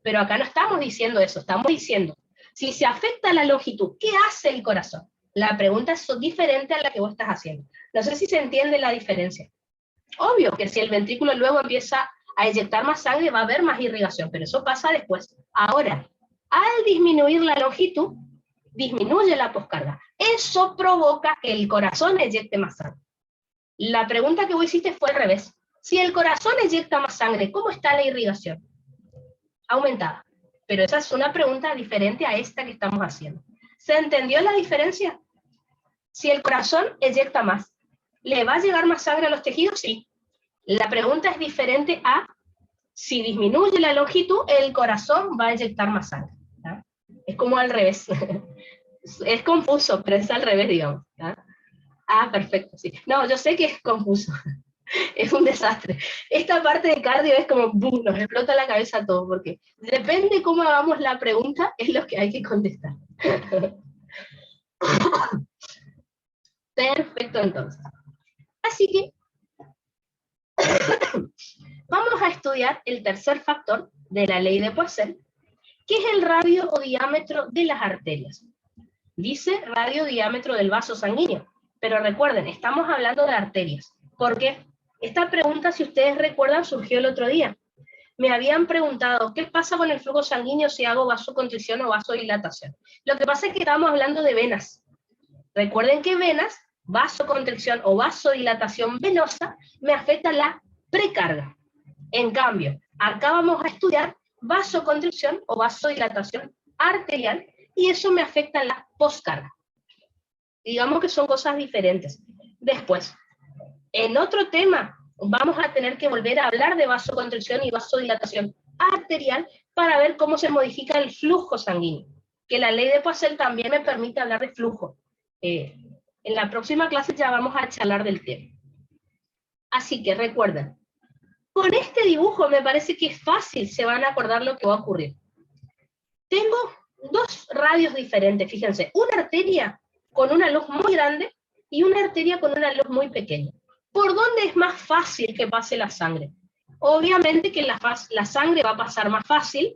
Pero acá no estamos diciendo eso, estamos diciendo, si se afecta la longitud, ¿qué hace el corazón? La pregunta es diferente a la que vos estás haciendo. No sé si se entiende la diferencia. Obvio que si el ventrículo luego empieza a eyectar más sangre, va a haber más irrigación, pero eso pasa después. Ahora, al disminuir la longitud, disminuye la poscarga. Eso provoca que el corazón eyecte más sangre. La pregunta que vos hiciste fue al revés. Si el corazón eyecta más sangre, ¿cómo está la irrigación? Aumentada. Pero esa es una pregunta diferente a esta que estamos haciendo. ¿Se entendió la diferencia? Si el corazón eyecta más, ¿le va a llegar más sangre a los tejidos? Sí. La pregunta es diferente a si disminuye la longitud, el corazón va a eyectar más sangre. ¿tá? Es como al revés. Es confuso, pero es al revés, digamos. ¿tá? Ah, perfecto, sí. No, yo sé que es confuso. Es un desastre. Esta parte de cardio es como, ¡boom!, nos explota la cabeza a todos, porque depende cómo hagamos la pregunta, es lo que hay que contestar. Perfecto, entonces. Así que, vamos a estudiar el tercer factor de la ley de Poisson, que es el radio o diámetro de las arterias. Dice radio diámetro del vaso sanguíneo, pero recuerden, estamos hablando de arterias. ¿Por qué? Esta pregunta, si ustedes recuerdan, surgió el otro día. Me habían preguntado, ¿qué pasa con el flujo sanguíneo si hago vasoconstricción o vasodilatación? Lo que pasa es que estamos hablando de venas. Recuerden que venas, vasoconstricción o vasodilatación venosa, me afecta la precarga. En cambio, acá vamos a estudiar vasoconstricción o vasodilatación arterial, y eso me afecta la poscarga. Digamos que son cosas diferentes. Después, en otro tema, vamos a tener que volver a hablar de vasoconstricción y vasodilatación arterial para ver cómo se modifica el flujo sanguíneo. Que la ley de Poisson también me permite hablar de flujo. En la próxima clase ya vamos a charlar del tema. Así que recuerden, con este dibujo me parece que es fácil, se van a acordar lo que va a ocurrir. Tengo dos radios diferentes, fíjense, una arteria con una luz muy grande y una arteria con una luz muy pequeña. ¿Por dónde es más fácil que pase la sangre? Obviamente que la sangre va a pasar más fácil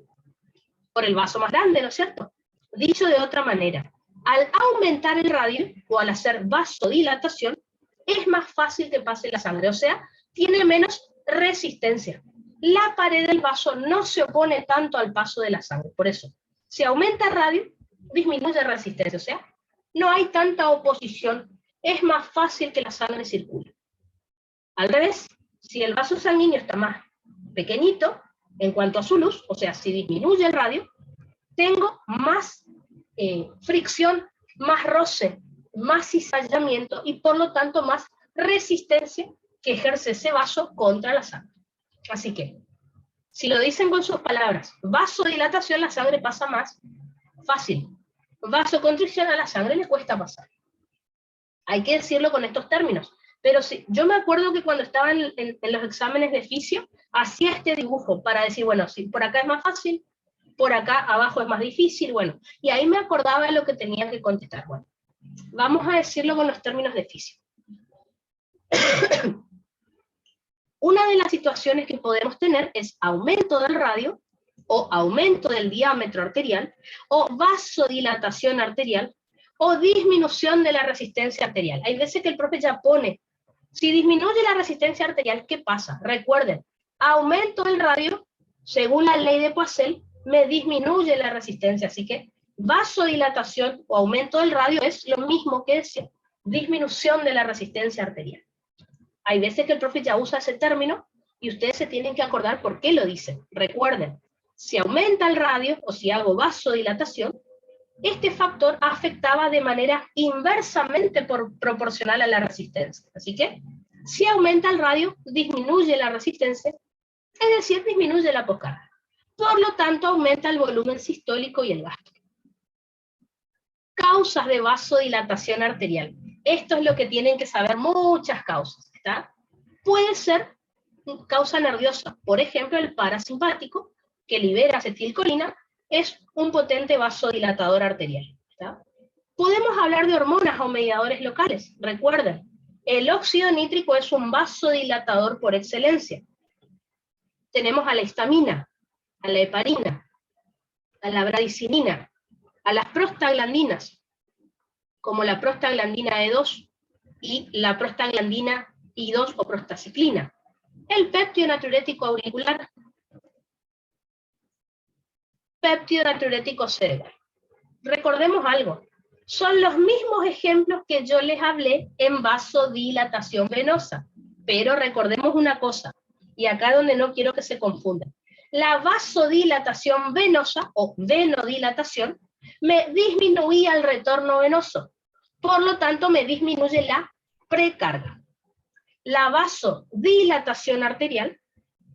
por el vaso más grande, ¿no es cierto? Dicho de otra manera, al aumentar el radio o al hacer vasodilatación, es más fácil que pase la sangre, o sea, tiene menos resistencia. La pared del vaso no se opone tanto al paso de la sangre, por eso, si aumenta el radio, disminuye resistencia, o sea, no hay tanta oposición, es más fácil que la sangre circule. Al revés, si el vaso sanguíneo está más pequeñito en cuanto a su luz, o sea, si disminuye el radio, tengo más fricción, más roce, más cizallamiento y por lo tanto más resistencia que ejerce ese vaso contra la sangre. Así que, si lo dicen con sus palabras, vasodilatación, la sangre pasa más fácil. Vasoconstricción, a la sangre le cuesta pasar. Hay que decirlo con estos términos. Pero sí, yo me acuerdo que cuando estaba en los exámenes de fisio, hacía este dibujo para decir, bueno, si por acá es más fácil, por acá abajo es más difícil, bueno, y ahí me acordaba de lo que tenía que contestar. Bueno, vamos a decirlo con los términos de fisio. Una de las situaciones que podemos tener es aumento del radio, o aumento del diámetro arterial, o vasodilatación arterial, o disminución de la resistencia arterial. Hay veces que el profe ya pone, si disminuye la resistencia arterial, ¿qué pasa? Recuerden, aumento del radio, según la ley de Poisson, me disminuye la resistencia, así que vasodilatación o aumento del radio es lo mismo que decir disminución de la resistencia arterial. Hay veces que el profe ya usa ese término y ustedes se tienen que acordar por qué lo dicen. Recuerden, si aumenta el radio o si hago vasodilatación, este factor afectaba de manera inversamente proporcional a la resistencia. Así que, si aumenta el radio, disminuye la resistencia, es decir, disminuye la poscarga. Por lo tanto, aumenta el volumen sistólico y el gasto. Causas de vasodilatación arterial. Esto es lo que tienen que saber muchas causas, ¿está? Puede ser causa nerviosa, por ejemplo, el parasimpático, que libera acetilcolina, es un potente vasodilatador arterial, ¿está? Podemos hablar de hormonas o mediadores locales. Recuerden, el óxido nítrico es un vasodilatador por excelencia. Tenemos a la histamina, a la heparina, a la bradicinina, a las prostaglandinas, como la prostaglandina E2 y la prostaglandina I2 o prostaciclina. El péptido natriurético auricular, péptido natriurético cerebral. Recordemos algo, son los mismos ejemplos que yo les hablé en vasodilatación venosa, pero recordemos una cosa, y acá donde no quiero que se confundan. La vasodilatación venosa o venodilatación me disminuía el retorno venoso, por lo tanto me disminuye la precarga. La vasodilatación arterial,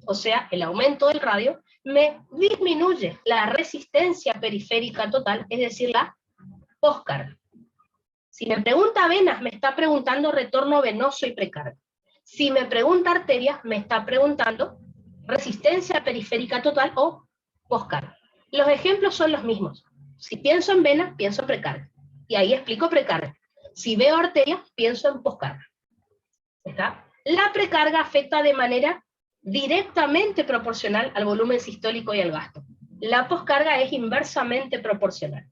o sea, el aumento del radio, me disminuye la resistencia periférica total, es decir, la poscarga. Si me pregunta venas, me está preguntando retorno venoso y precarga. Si me pregunta arterias, me está preguntando resistencia periférica total o poscarga. Los ejemplos son los mismos. Si pienso en venas, pienso en precarga. Y ahí explico precarga. Si veo arterias, pienso en poscarga. ¿Está? La precarga afecta de manera directamente proporcional al volumen sistólico y al gasto. La poscarga es inversamente proporcional.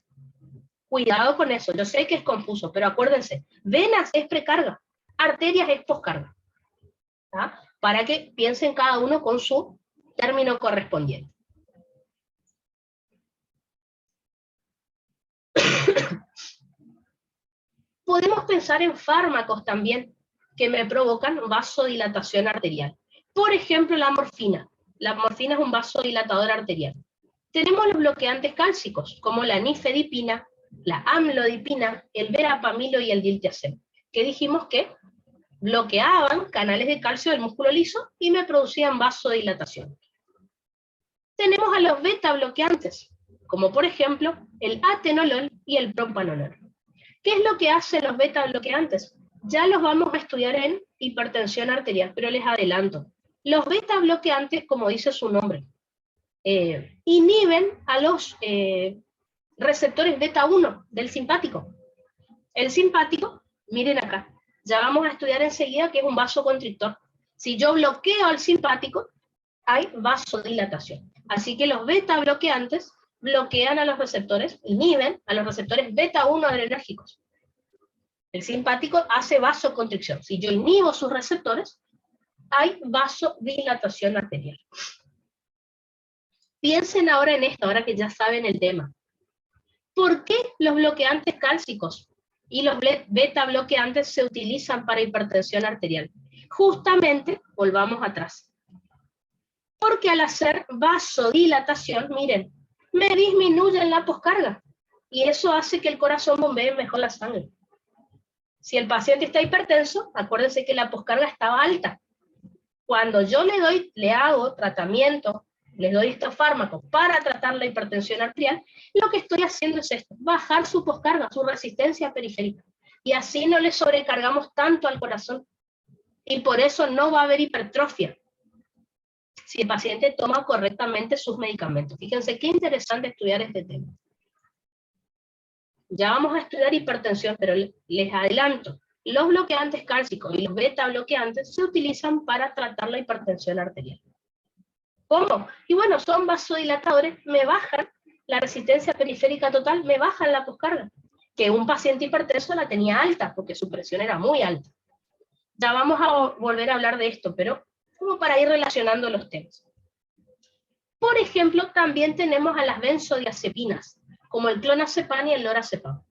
Cuidado con eso, yo sé que es confuso, pero acuérdense, venas es precarga, arterias es poscarga. ¿Está? Para que piensen cada uno con su término correspondiente. Podemos pensar en fármacos también que me provocan vasodilatación arterial. Por ejemplo, la morfina. La morfina es un vasodilatador arterial. Tenemos los bloqueantes cálcicos, como la nifedipina, la amlodipina, el verapamilo y el diltiazem, que dijimos que bloqueaban canales de calcio del músculo liso y me producían vasodilatación. Tenemos a los beta bloqueantes, como por ejemplo el atenolol y el propanolol. ¿Qué es lo que hacen los beta bloqueantes? Ya los vamos a estudiar en hipertensión arterial, pero les adelanto. Los beta bloqueantes, como dice su nombre, inhiben a los receptores beta 1 del simpático. El simpático, miren acá, ya vamos a estudiar enseguida que es un vasoconstrictor. Si yo bloqueo al simpático, hay vasodilatación. Así que los beta bloqueantes bloquean a los receptores, inhiben a los receptores beta 1 adrenérgicos. El simpático hace vasoconstricción. Si yo inhibo sus receptores, hay vasodilatación arterial. Piensen ahora en esto, ahora que ya saben el tema. ¿Por qué los bloqueantes cálcicos y los beta bloqueantes se utilizan para hipertensión arterial? Justamente, volvamos atrás. Porque al hacer vasodilatación, miren, me disminuyen la poscarga. Y eso hace que el corazón bombee mejor la sangre. Si el paciente está hipertenso, acuérdense que la poscarga estaba alta. Cuando yo le hago tratamiento, les doy estos fármacos para tratar la hipertensión arterial, lo que estoy haciendo es esto, bajar su poscarga, su resistencia periférica. Y así no le sobrecargamos tanto al corazón. Y por eso no va a haber hipertrofia si el paciente toma correctamente sus medicamentos. Fíjense qué interesante estudiar este tema. Ya vamos a estudiar hipertensión, pero les adelanto, los bloqueantes cálcicos y los beta bloqueantes se utilizan para tratar la hipertensión arterial. ¿Cómo? Y bueno, son vasodilatadores, me bajan la resistencia periférica total, me bajan la poscarga, que un paciente hipertenso la tenía alta, porque su presión era muy alta. Ya vamos a volver a hablar de esto, pero como para ir relacionando los temas. Por ejemplo, también tenemos a las benzodiazepinas, como el clonazepam y el lorazepam.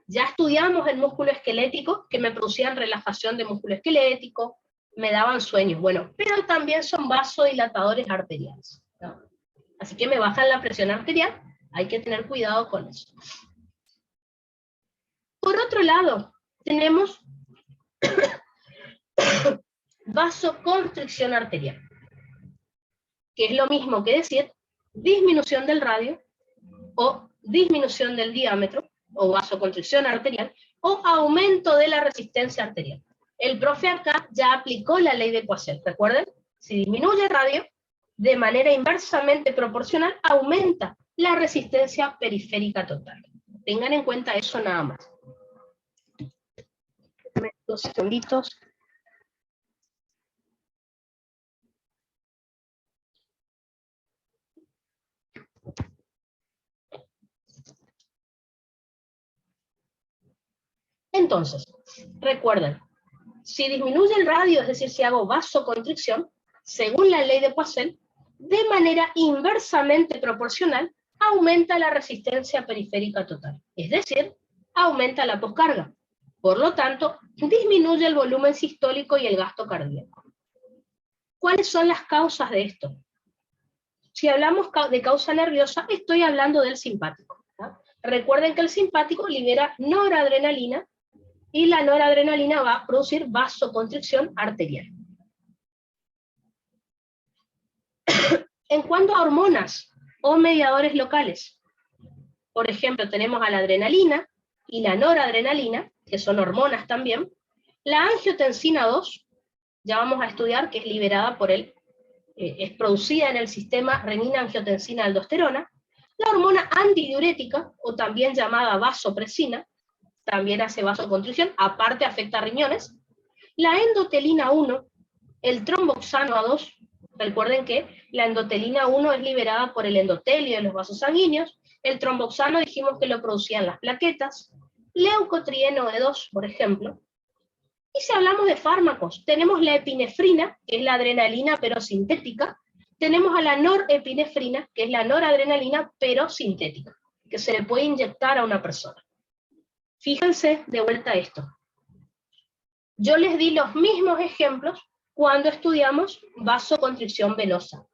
Ya estudiamos el músculo esquelético, que me producían relajación de músculo esquelético, me daban sueños, bueno, pero también son vasodilatadores arteriales, ¿no? Así que me bajan la presión arterial, hay que tener cuidado con eso. Por otro lado, tenemos vasoconstricción arterial, que es lo mismo que decir disminución del radio, o disminución del diámetro, o vasoconstricción arterial, o aumento de la resistencia arterial. El profe acá ya aplicó la ley de Poiseuille, ¿recuerden? Si disminuye el radio, de manera inversamente proporcional, aumenta la resistencia periférica total. Tengan en cuenta eso nada más. 2 segunditos. Entonces, recuerden, si disminuye el radio, es decir, si hago vasoconstricción, según la ley de Poiseuille, de manera inversamente proporcional, aumenta la resistencia periférica total, es decir, aumenta la poscarga. Por lo tanto, disminuye el volumen sistólico y el gasto cardíaco. ¿Cuáles son las causas de esto? Si hablamos de causa nerviosa, estoy hablando del simpático, ¿no? Recuerden que el simpático libera noradrenalina, y la noradrenalina va a producir vasoconstricción arterial. En cuanto a hormonas o mediadores locales, por ejemplo, tenemos a la adrenalina y la noradrenalina, que son hormonas también. La angiotensina 2, ya vamos a estudiar que es liberada por es producida en el sistema renina-angiotensina-aldosterona. La hormona antidiurética, o también llamada vasopresina, también hace vasoconstricción, aparte afecta a riñones. La endotelina 1, el tromboxano A2, recuerden que la endotelina 1 es liberada por el endotelio de los vasos sanguíneos, el tromboxano dijimos que lo producían las plaquetas, leucotrieno E2, por ejemplo. Y si hablamos de fármacos, tenemos la epinefrina, que es la adrenalina pero sintética, tenemos a la norepinefrina, que es la noradrenalina pero sintética, que se le puede inyectar a una persona. Fíjense de vuelta esto. Yo les di los mismos ejemplos cuando estudiamos vasoconstricción venosa.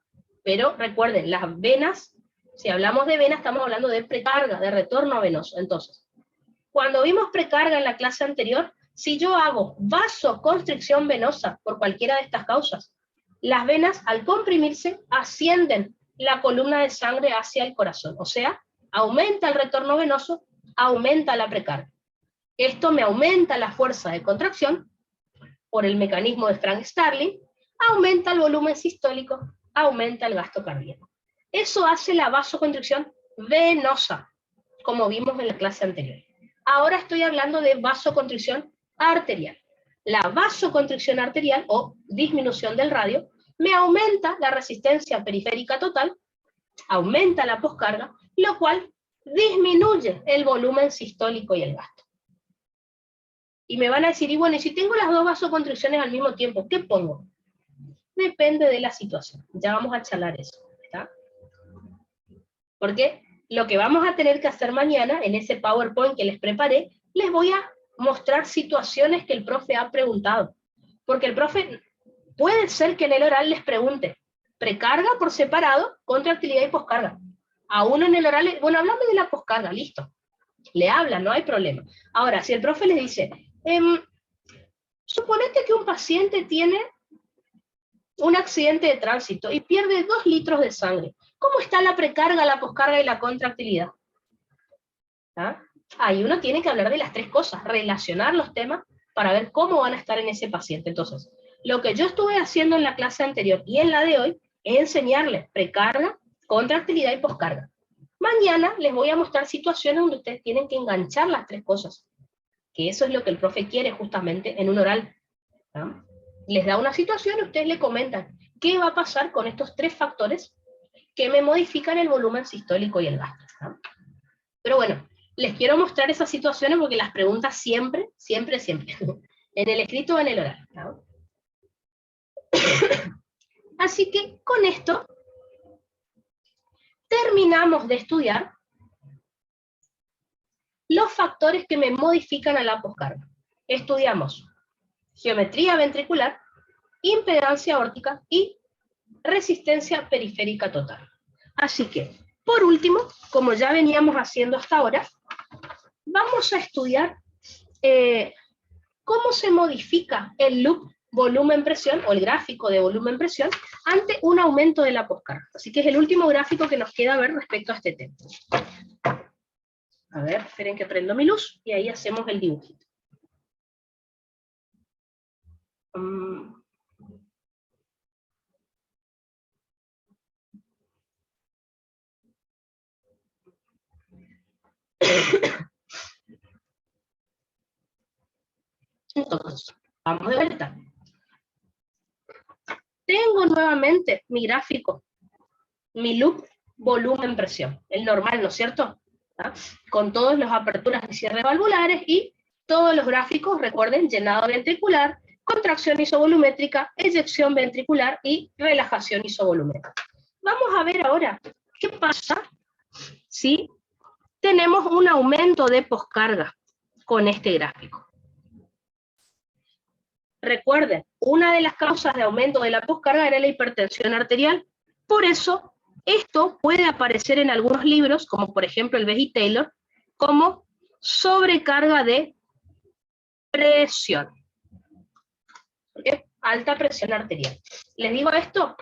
Pero recuerden, las venas, si hablamos de venas, estamos hablando de precarga, de retorno venoso. Entonces, cuando vimos precarga en la clase anterior, si yo hago vasoconstricción venosa por cualquiera de estas causas, las venas al comprimirse ascienden la columna de sangre hacia el corazón. O sea, aumenta el retorno venoso, aumenta la precarga. Esto me aumenta la fuerza de contracción por el mecanismo de Frank-Starling, aumenta el volumen sistólico, aumenta el gasto cardíaco. Eso hace la vasoconstricción venosa, como vimos en la clase anterior. Ahora estoy hablando de vasoconstricción arterial. La vasoconstricción arterial, o disminución del radio, me aumenta la resistencia periférica total, aumenta la poscarga, lo cual disminuye el volumen sistólico y el gasto. Y me van a decir, y bueno, y si tengo las dos vasoconstricciones al mismo tiempo, ¿qué pongo? Depende de la situación. Ya vamos a charlar eso, ¿está? Porque lo que vamos a tener que hacer mañana, en ese PowerPoint que les preparé, les voy a mostrar situaciones que el profe ha preguntado. Porque el profe, puede ser que en el oral les pregunte, precarga por separado, contractilidad y poscarga. A uno en el oral, bueno, hablame de la poscarga, listo. Le hablan, no hay problema. Ahora, si el profe les dice, suponete que un paciente tiene un accidente de tránsito y pierde 2 litros de sangre. ¿Cómo está la precarga, la poscarga y la contractilidad? ¿Ah? Ahí uno tiene que hablar de las 3 cosas, relacionar los temas para ver cómo van a estar en ese paciente. Entonces, lo que yo estuve haciendo en la clase anterior y en la de hoy es enseñarles precarga, contractilidad y poscarga. Mañana les voy a mostrar situaciones donde ustedes tienen que enganchar las 3 cosas, que eso es lo que el profe quiere justamente en un oral. ¿Ah? Les da una situación y ustedes le comentan qué va a pasar con estos 3 factores que me modifican el volumen sistólico y el gasto. ¿Ah? Pero bueno, les quiero mostrar esas situaciones porque las preguntas siempre, siempre, siempre, en el escrito o en el oral. ¿Ah? Así que con esto terminamos de estudiar los factores que me modifican a la poscarga. Estudiamos geometría ventricular, impedancia aórtica y resistencia periférica total. Así que, por último, como ya veníamos haciendo hasta ahora, vamos a estudiar cómo se modifica el loop volumen-presión, o el gráfico de volumen-presión, ante un aumento de la poscarga. Así que es el último gráfico que nos queda ver respecto a este tema. A ver, esperen que prendo mi luz, y ahí hacemos el dibujito. Entonces, vamos de vuelta. Tengo nuevamente mi gráfico, mi loop volumen-presión, el normal, ¿no es cierto? ¿Ah? Con todas las aperturas y cierres valvulares y todos los gráficos, recuerden, llenado ventricular, contracción isovolumétrica, eyección ventricular y relajación isovolumétrica. Vamos a ver ahora qué pasa si tenemos un aumento de poscarga con este gráfico. Recuerden, una de las causas de aumento de la poscarga era la hipertensión arterial. Por eso, esto puede aparecer en algunos libros, como por ejemplo el Bechy Taylor, como sobrecarga de presión. ¿Okay? Alta presión arterial. Les digo esto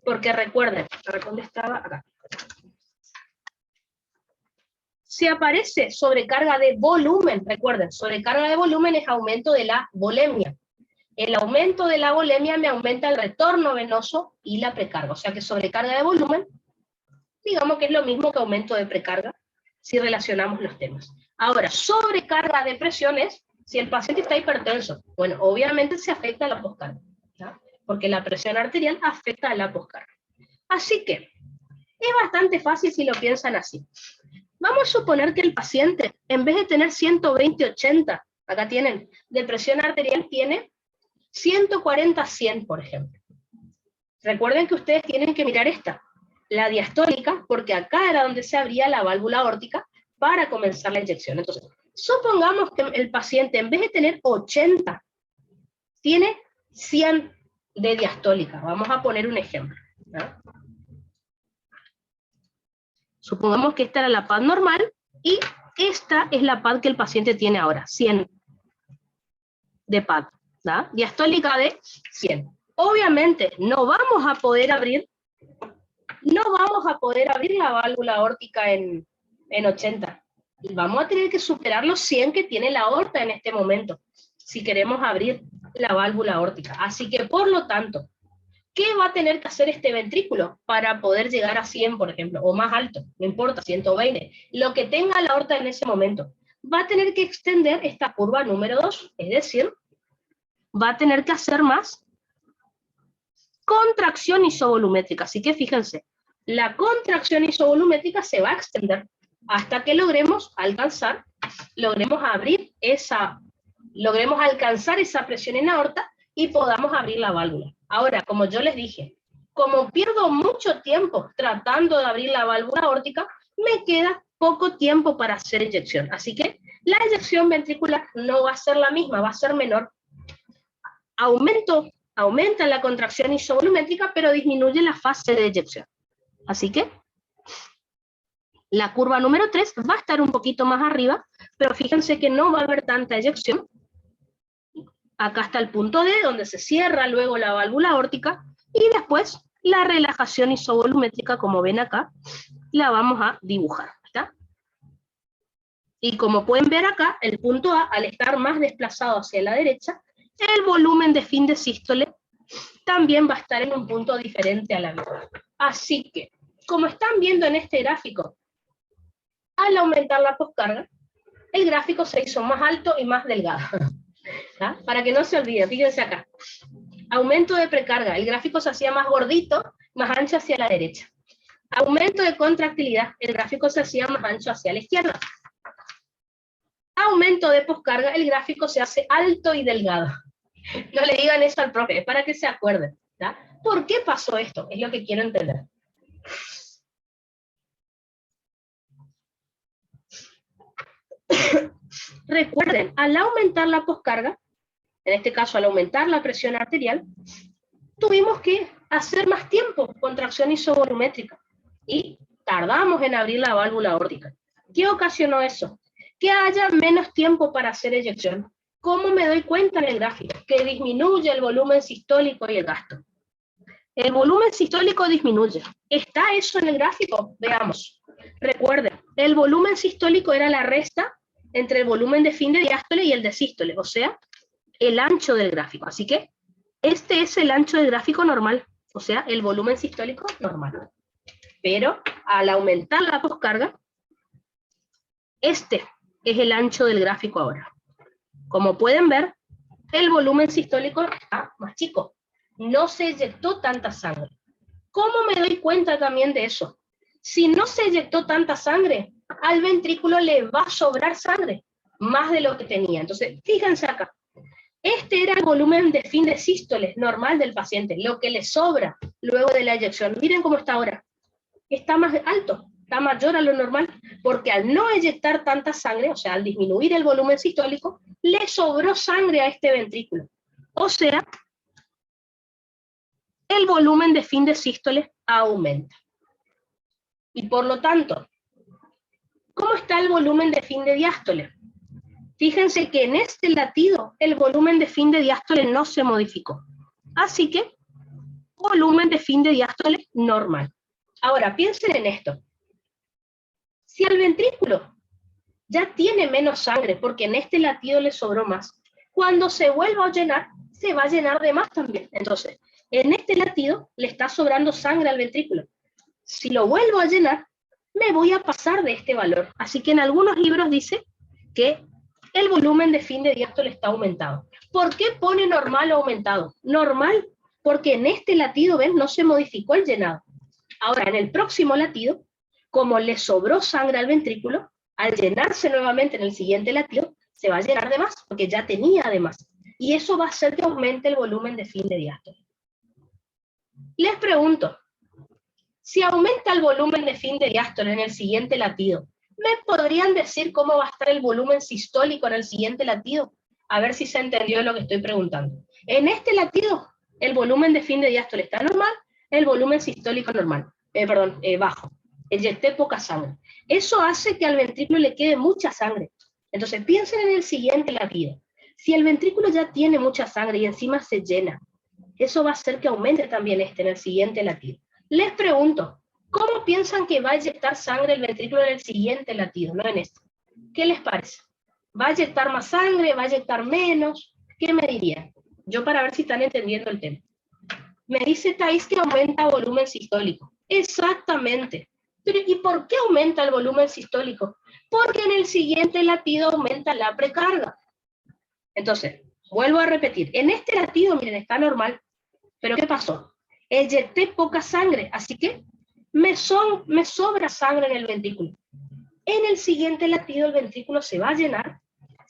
porque recuerden, ¿dónde estaba? Acá. Si aparece sobrecarga de volumen, recuerden, sobrecarga de volumen es aumento de la volemia. El aumento de la volemia me aumenta el retorno venoso y la precarga. O sea que sobrecarga de volumen, digamos que es lo mismo que aumento de precarga, si relacionamos los temas. Ahora, sobrecarga de presión es si el paciente está hipertenso. Bueno, obviamente se afecta a la poscarga, ¿ya? Porque la presión arterial afecta a la poscarga. Así que, es bastante fácil si lo piensan así. Vamos a suponer que el paciente, en vez de tener 120/80, acá tienen, de presión arterial, tiene 140/100, por ejemplo. Recuerden que ustedes tienen que mirar esta, la diastólica, porque acá era donde se abría la válvula aórtica para comenzar la inyección. Entonces, supongamos que el paciente, en vez de tener 80, tiene 100 de diastólica. Vamos a poner un ejemplo, ¿no? Supongamos que esta era la PAD normal, y esta es la PAD que el paciente tiene ahora, 100 de PAD. ¿Da? Diastólica de 100. Obviamente no vamos a poder abrir la válvula aórtica en 80. Vamos a tener que superar los 100 que tiene la aorta en este momento, si queremos abrir la válvula aórtica. Así que, por lo tanto, ¿qué va a tener que hacer este ventrículo para poder llegar a 100, por ejemplo, o más alto? No importa, 120. Lo que tenga la aorta en ese momento. Va a tener que extender esta curva número 2, es decir, va a tener que hacer más contracción isovolumétrica. Así que fíjense, la contracción isovolumétrica se va a extender hasta que logremos alcanzar esa presión en aorta y podamos abrir la válvula. Ahora, como yo les dije, como pierdo mucho tiempo tratando de abrir la válvula aórtica, me queda poco tiempo para hacer inyección. Así que la eyección ventricular no va a ser la misma, va a ser menor. Aumenta la contracción isovolumétrica, pero disminuye la fase de eyección. Así que la curva número 3 va a estar un poquito más arriba, pero fíjense que no va a haber tanta eyección. Acá está el punto D, donde se cierra luego la válvula aórtica, y después la relajación isovolumétrica, como ven acá, la vamos a dibujar. ¿Está? Y como pueden ver acá, el punto A, al estar más desplazado hacia la derecha, el volumen de fin de sístole también va a estar en un punto diferente a la mitad. Así que, como están viendo en este gráfico, al aumentar la poscarga, el gráfico se hizo más alto y más delgado. ¿Ah? Para que no se olvide, fíjense acá. Aumento de precarga, el gráfico se hacía más gordito, más ancho hacia la derecha. Aumento de contractilidad, el gráfico se hacía más ancho hacia la izquierda. Aumento de poscarga, el gráfico se hace alto y delgado. No le digan eso al profe, es para que se acuerden. ¿Ya? ¿Por qué pasó esto? Es lo que quiero entender. Recuerden, al aumentar la poscarga, en este caso al aumentar la presión arterial, tuvimos que hacer más tiempo contracción isovolumétrica y tardamos en abrir la válvula aórtica. ¿Qué ocasionó eso? Que haya menos tiempo para hacer eyección. ¿Cómo me doy cuenta en el gráfico? Que disminuye el volumen sistólico y el gasto. El volumen sistólico disminuye. ¿Está eso en el gráfico? Veamos. Recuerden, el volumen sistólico era la resta entre el volumen de fin de diástole y el de sístole, o sea, el ancho del gráfico. Así que este es el ancho del gráfico normal, o sea, el volumen sistólico normal. Pero al aumentar la poscarga, este es el ancho del gráfico ahora. Como pueden ver, el volumen sistólico está más chico. No se eyectó tanta sangre. ¿Cómo me doy cuenta también de eso? Si no se eyectó tanta sangre, al ventrículo le va a sobrar sangre, más de lo que tenía. Entonces, fíjense acá. Este era el volumen de fin de sístole normal del paciente, lo que le sobra luego de la eyección. Miren cómo está ahora. Está más alto, está mayor a lo normal, porque al no eyectar tanta sangre, o sea, al disminuir el volumen sistólico, le sobró sangre a este ventrículo. O sea, el volumen de fin de sístole aumenta. Y por lo tanto, ¿cómo está el volumen de fin de diástole? Fíjense que en este latido el volumen de fin de diástole no se modificó. Así que, volumen de fin de diástole normal. Ahora, piensen en esto. Si al ventrículo ya tiene menos sangre, porque en este latido le sobró más, cuando se vuelva a llenar, se va a llenar de más también. Entonces, en este latido le está sobrando sangre al ventrículo. Si lo vuelvo a llenar, me voy a pasar de este valor. Así que en algunos libros dice que el volumen de fin de diástole está aumentado. ¿Por qué pone normal o aumentado? Normal, porque en este latido, ¿ven? No se modificó el llenado. Ahora, en el próximo latido, como le sobró sangre al ventrículo, al llenarse nuevamente en el siguiente latido, se va a llenar de más, porque ya tenía de más. Y eso va a hacer que aumente el volumen de fin de diástole. Les pregunto, si aumenta el volumen de fin de diástole en el siguiente latido, ¿me podrían decir cómo va a estar el volumen sistólico en el siguiente latido? A ver si se entendió lo que estoy preguntando. En este latido, el volumen de fin de diástole está normal, el volumen sistólico normal, bajo. Eyecté poca sangre. Eso hace que al ventrículo le quede mucha sangre. Entonces piensen en el siguiente latido. Si el ventrículo ya tiene mucha sangre y encima se llena, eso va a hacer que aumente también en el siguiente latido. Les pregunto, ¿cómo piensan que va a eyectar sangre el ventrículo en el siguiente latido, no en este? ¿Qué les parece? ¿Va a eyectar más sangre? ¿Va a eyectar menos? ¿Qué me dirían? Yo para ver si están entendiendo el tema. Me dice Thais que aumenta volumen sistólico. Exactamente. Pero ¿y por qué aumenta el volumen sistólico? Porque en el siguiente latido aumenta la precarga. Entonces, vuelvo a repetir. En este latido, miren, está normal. ¿Pero qué pasó? Eyecté poca sangre, así que me sobra sangre en el ventrículo. En el siguiente latido el ventrículo se va a llenar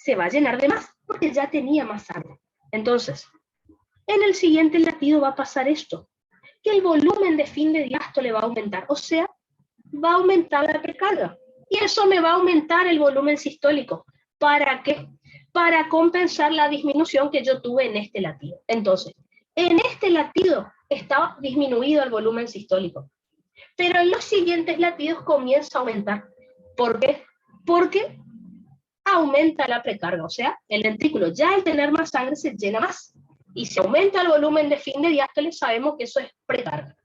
de más, porque ya tenía más sangre. Entonces, en el siguiente latido va a pasar esto, que el volumen de fin de diástole va a aumentar, o sea, va a aumentar la precarga. Y eso me va a aumentar el volumen sistólico. ¿Para qué? Para compensar la disminución que yo tuve en este latido. Entonces, en este latido está disminuido el volumen sistólico, pero en los siguientes latidos comienza a aumentar. ¿Por qué? Porque aumenta la precarga, o sea, el ventrículo ya al tener más sangre se llena más. Y si aumenta el volumen de fin de diástole, sabemos que eso es precarga.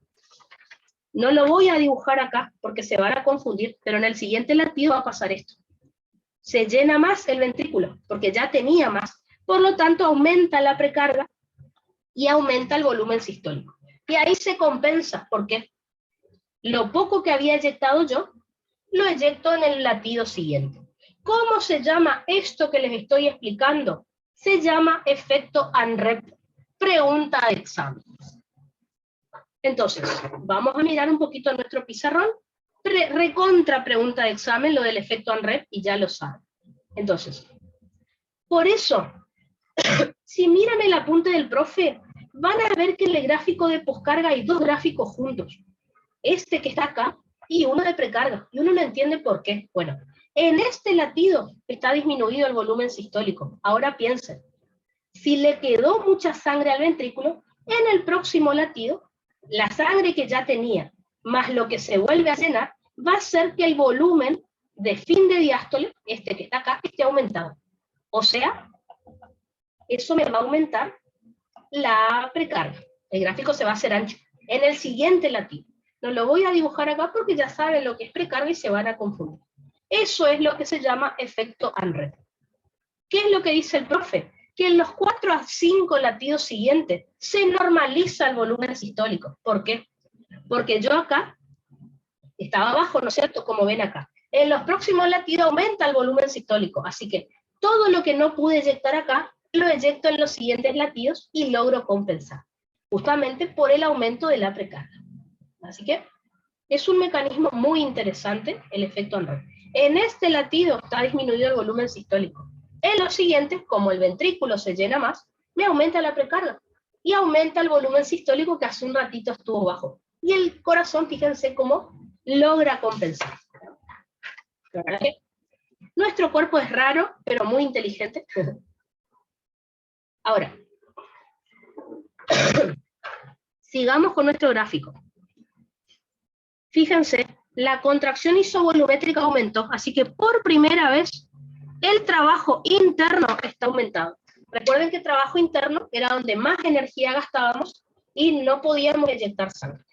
No lo voy a dibujar acá porque se van a confundir, pero en el siguiente latido va a pasar esto. Se llena más el ventrículo porque ya tenía más, por lo tanto aumenta la precarga y aumenta el volumen sistólico. Y ahí se compensa, porque lo poco que había eyectado yo, lo eyecto en el latido siguiente. ¿Cómo se llama esto que les estoy explicando? Se llama efecto ANREP, pregunta de examen. Entonces, vamos a mirar un poquito nuestro pizarrón. Recontra pregunta de examen, lo del efecto ANREP, y ya lo saben. Entonces, por eso, si miran el apunte del profe, van a ver que en el gráfico de poscarga hay dos gráficos juntos. Este que está acá y uno de precarga. Y uno no entiende por qué. Bueno, En este latido está disminuido el volumen sistólico. Ahora piensen, si le quedó mucha sangre al ventrículo, en el próximo latido, la sangre que ya tenía, más lo que se vuelve a llenar, va a hacer que el volumen de fin de diástole, este que está acá, esté aumentado. O sea, eso me va a aumentar la precarga. El gráfico se va a hacer ancho. En el siguiente latido. No lo voy a dibujar acá porque ya saben lo que es precarga y se van a confundir. Eso es lo que se llama efecto Unruh. ¿Qué es lo que dice el profe? Que en los 4 a 5 latidos siguientes se normaliza el volumen sistólico. ¿Por qué? Porque yo acá estaba abajo, ¿no es cierto? Como ven acá. En los próximos latidos aumenta el volumen sistólico, así que todo lo que no pude eyectar acá, lo eyecto en los siguientes latidos y logro compensar, justamente por el aumento de la precarga. Así que es un mecanismo muy interesante, el efecto Unruh. En este latido está disminuido el volumen sistólico. En los siguientes, como el ventrículo se llena más, me aumenta la precarga y aumenta el volumen sistólico que hace un ratito estuvo bajo. Y el corazón, fíjense cómo logra compensar. Nuestro cuerpo es raro, pero muy inteligente. Ahora, sigamos con nuestro gráfico. Fíjense, la contracción isovolumétrica aumentó, así que por primera vez el trabajo interno está aumentado. Recuerden que el trabajo interno era donde más energía gastábamos y no podíamos eyectar sangre.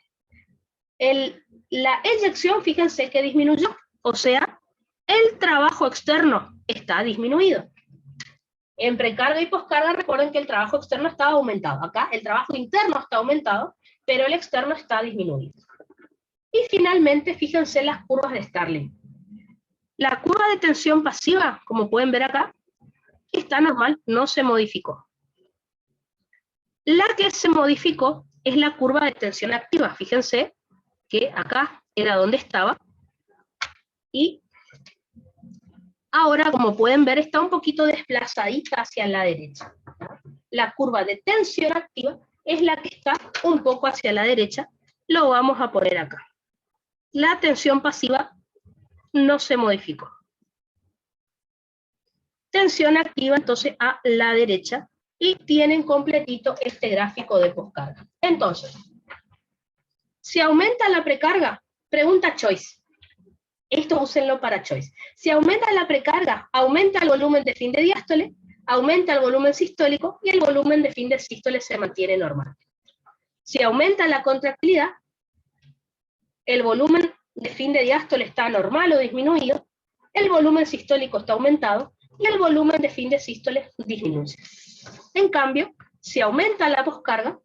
La eyección, fíjense que disminuyó, o sea, el trabajo externo está disminuido. En precarga y poscarga, recuerden que el trabajo externo estaba aumentado. Acá el trabajo interno está aumentado, pero el externo está disminuido. Y finalmente, fíjense las curvas de Starling. La curva de tensión pasiva, como pueden ver acá, está normal, no se modificó. La que se modificó es la curva de tensión activa. Fíjense que acá era donde estaba. Y ahora, como pueden ver, está un poquito desplazadita hacia la derecha. La curva de tensión activa es la que está un poco hacia la derecha. Lo vamos a poner acá. La tensión pasiva no se modificó. Tensión activa entonces a la derecha y tienen completito este gráfico de poscarga. Entonces, si aumenta la precarga, pregunta choice. Esto úsenlo para choice. Si aumenta la precarga, aumenta el volumen de fin de diástole, aumenta el volumen sistólico y el volumen de fin de sístole se mantiene normal. Si aumenta la contractilidad, el volumen de fin de diástole está normal o disminuido, el volumen sistólico está aumentado y el volumen de fin de sístole disminuye. En cambio, si aumenta la poscarga,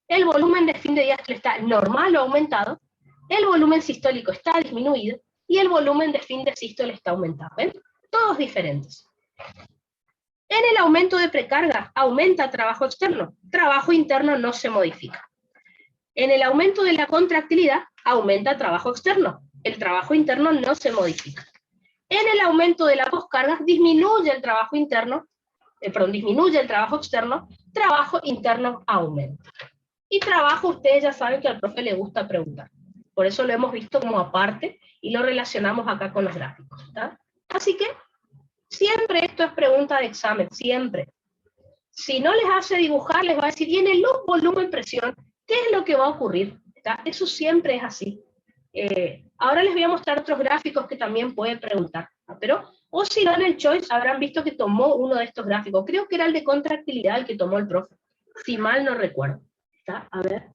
el volumen de fin de diástole está normal o aumentado, el volumen sistólico está disminuido y el volumen de fin de sístole está aumentado. ¿Ven? Todos diferentes. En el aumento de precarga aumenta trabajo externo, trabajo interno no se modifica. En el aumento de la contractilidad aumenta trabajo externo, el trabajo interno no se modifica. En el aumento de la poscarga disminuye el trabajo interno, disminuye el trabajo externo, trabajo interno aumenta. Y trabajo, ustedes ya saben que al profe le gusta preguntar. Por eso lo hemos visto como aparte y lo relacionamos acá con los gráficos. ¿Tá? Así que siempre esto es pregunta de examen, siempre. Si no les hace dibujar, les va a decir, y en el loop, volumen, presión, ¿qué es lo que va a ocurrir? ¿Tá? Eso siempre es así. Ahora les voy a mostrar otros gráficos que también pueden preguntar. ¿tá? Pero, o si dan el choice, habrán visto que tomó uno de estos gráficos. Creo que era el de contractilidad el que tomó el profe. Si mal no recuerdo. ¿Tá? A ver.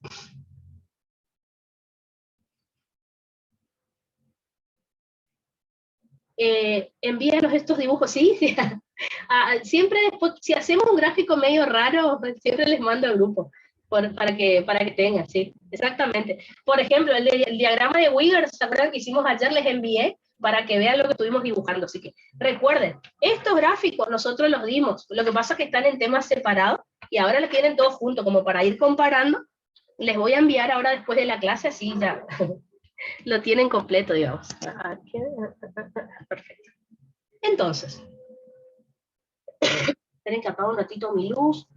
Envíanos estos dibujos, ¿sí? Siempre después, si hacemos un gráfico medio raro, siempre les mando al grupo, para que tengan, sí, exactamente. Por ejemplo, el diagrama de Wigger, ¿se acuerdan que hicimos ayer? Les envié para que vean lo que estuvimos dibujando, así que recuerden, estos gráficos nosotros los dimos, lo que pasa es que están en temas separados, y ahora los tienen todos juntos, como para ir comparando, les voy a enviar ahora después de la clase, así ya lo tienen completo, digamos. Perfecto. Entonces, tienen que apagar un ratito mi luz.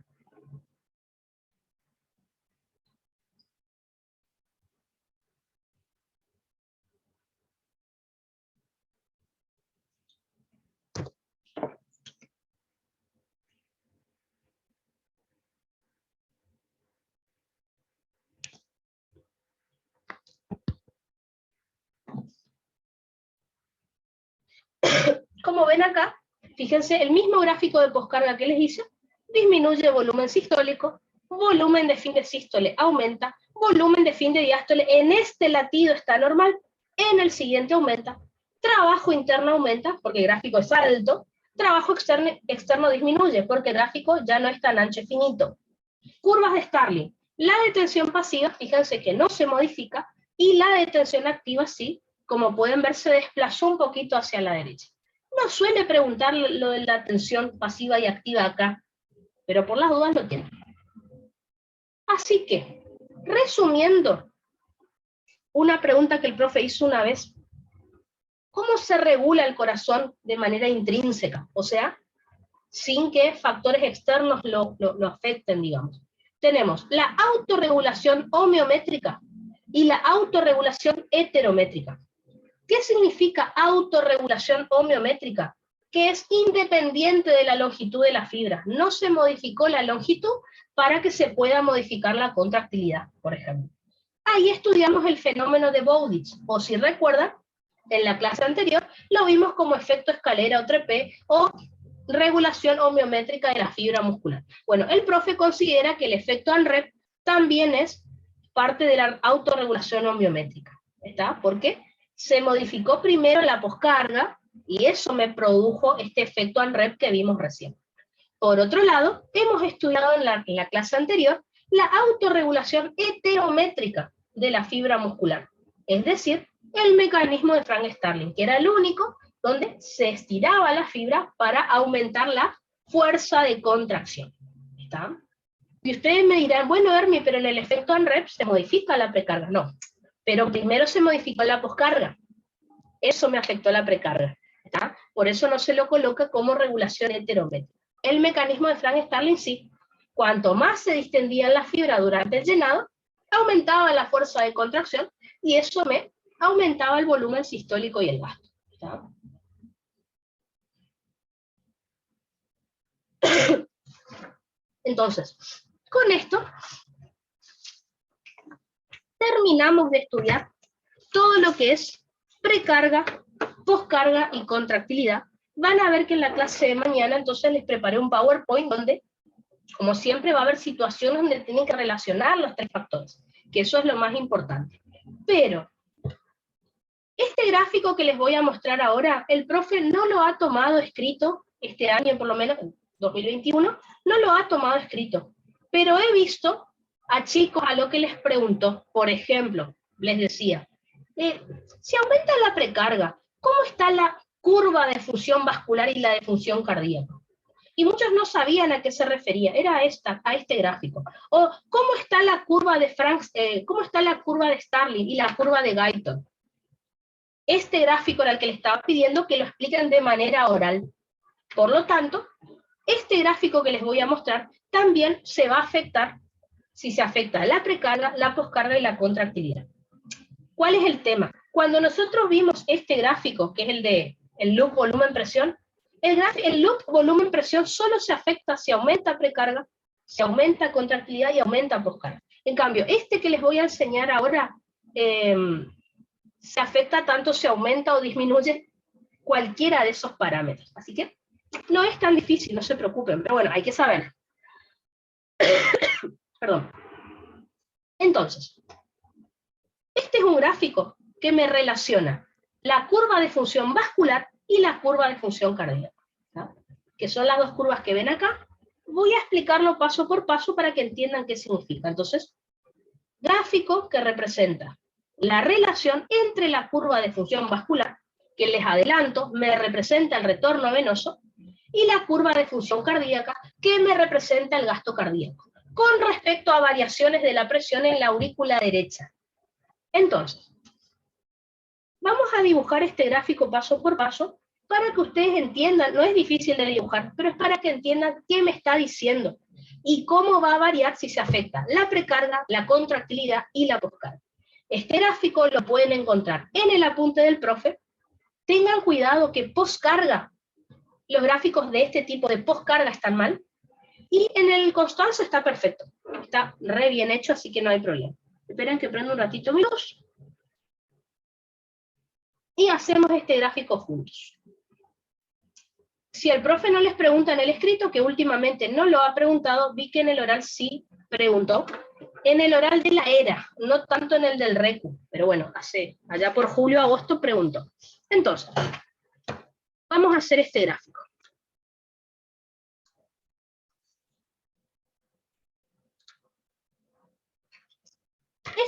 como ven acá, fíjense, el mismo gráfico de poscarga que les hice, disminuye volumen sistólico, volumen de fin de sístole aumenta, volumen de fin de diástole en este latido está normal, en el siguiente aumenta, trabajo interno aumenta, porque el gráfico es alto, trabajo externo disminuye, porque el gráfico ya no es tan ancho y finito. Curvas de Starling. La detención pasiva, fíjense que no se modifica, y la detención activa sí, como pueden ver, se desplazó un poquito hacia la derecha. No suele preguntar lo de la tensión pasiva y activa acá, pero por las dudas lo tienen. Así que, resumiendo, una pregunta que el profe hizo una vez, ¿cómo se regula el corazón de manera intrínseca? O sea, sin que factores externos lo afecten, digamos. Tenemos la autorregulación homeométrica y la autorregulación heterométrica. ¿Qué significa autorregulación homeométrica? Que es independiente de la longitud de la fibra. No se modificó la longitud para que se pueda modificar la contractilidad, por ejemplo. Ahí estudiamos el fenómeno de Bowditch, o si recuerdan, en la clase anterior lo vimos como efecto escalera o trepé, o regulación homeométrica de la fibra muscular. Bueno, el profe considera que el efecto ANREP también es parte de la autorregulación homeométrica. ¿Está? Porque se modificó primero la poscarga y eso me produjo este efecto ANREP que vimos recién. Por otro lado, hemos estudiado en la clase anterior la autorregulación heterométrica de la fibra muscular, es decir, el mecanismo de Frank Starling, que era el único donde se estiraba la fibra para aumentar la fuerza de contracción. ¿Está? Y ustedes me dirán, bueno, Hermi, pero en el efecto ANREP se modifica la precarga. No, pero primero se modificó la poscarga. Eso me afectó la precarga. ¿Está? Por eso no se lo coloca como regulación heterométrica. El mecanismo de Frank Starling sí. Cuanto más se distendía la fibra durante el llenado, aumentaba la fuerza de contracción y eso me aumentaba el volumen sistólico y el gasto. ¿Está? Entonces, con esto terminamos de estudiar todo lo que es precarga, poscarga y contractilidad. Van a ver que en la clase de mañana entonces les preparé un PowerPoint donde, como siempre, va a haber situaciones donde tienen que relacionar los tres factores, que eso es lo más importante. Pero este gráfico que les voy a mostrar ahora, el profe no lo ha tomado escrito este año, por lo menos en 2021, no lo ha tomado escrito. Pero he visto a chicos a lo que les pregunto, por ejemplo, les decía, si aumenta la precarga, ¿cómo está la curva de función vascular y la de función cardíaca? Y muchos no sabían a qué se refería, era a este gráfico. O ¿cómo está la curva de cómo está la curva de Starling y la curva de Guyton? Este gráfico era el que le estaba pidiendo que lo expliquen de manera oral. Por lo tanto, este gráfico que les voy a mostrar también se va a afectar si se afecta la precarga, la poscarga y la contractilidad. ¿Cuál es el tema? Cuando nosotros vimos este gráfico, que es el de el loop volumen-presión, el loop volumen-presión solo se afecta si aumenta precarga, si aumenta contractilidad y aumenta poscarga. En cambio, este que les voy a enseñar ahora se afecta tanto si aumenta o disminuye cualquiera de esos parámetros. Así que no es tan difícil, no se preocupen, pero bueno, hay que saber. Perdón. Entonces, este es un gráfico que me relaciona la curva de función vascular y la curva de función cardíaca, ¿no? Que son las dos curvas que ven acá. Voy a explicarlo paso por paso para que entiendan qué significa. Entonces, gráfico que representa la relación entre la curva de función vascular, que les adelanto, me representa el retorno venoso, y la curva de función cardíaca, que me representa el gasto cardíaco, con respecto a variaciones de la presión en la aurícula derecha. Entonces, vamos a dibujar este gráfico paso por paso para que ustedes entiendan, no es difícil de dibujar, pero es para que entiendan qué me está diciendo y cómo va a variar si se afecta la precarga, la contractilidad y la poscarga. Este gráfico lo pueden encontrar en el apunte del profe. Tengan cuidado que poscarga, los gráficos de este tipo de poscarga están mal, y en el Constanza está perfecto, está re bien hecho, así que no hay problema. Esperen que prenda un ratito mi luz. Y hacemos este gráfico juntos. Si el profe no les pregunta en el escrito, que últimamente no lo ha preguntado, vi que en el oral sí preguntó. En el oral de la ERA, no tanto en el del RECU, pero bueno, allá por julio, agosto preguntó. Entonces, vamos a hacer este gráfico.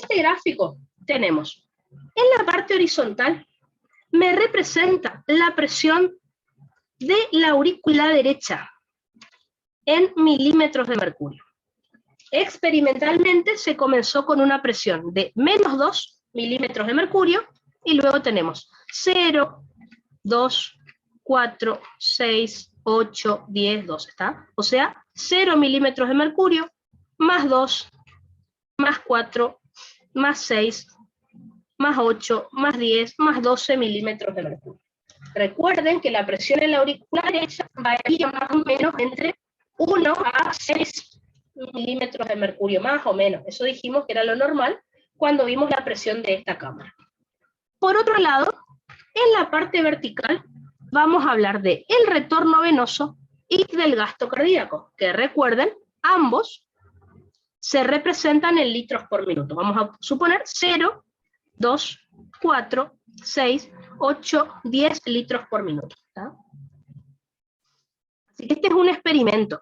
Este gráfico tenemos, en la parte horizontal, me representa la presión de la aurícula derecha en milímetros de mercurio. Experimentalmente se comenzó con una presión de menos 2 milímetros de mercurio y luego tenemos 0, 2, 4, 6, 8, 10, 12, ¿está? O sea, 0 milímetros de mercurio, más 2, más 4, más 6, más 8, más 10, más 12 milímetros de mercurio. Recuerden que la presión en la aurícula derecha varía más o menos entre 1 a 6 milímetros de mercurio, más o menos. Eso dijimos que era lo normal cuando vimos la presión de esta cámara. Por otro lado, en la parte vertical vamos a hablar de el retorno venoso y del gasto cardíaco, que recuerden, ambos se representan en litros por minuto. Vamos a suponer 0, 2, 4, 6, 8, 10 litros por minuto. ¿Tá? Así que este es un experimento.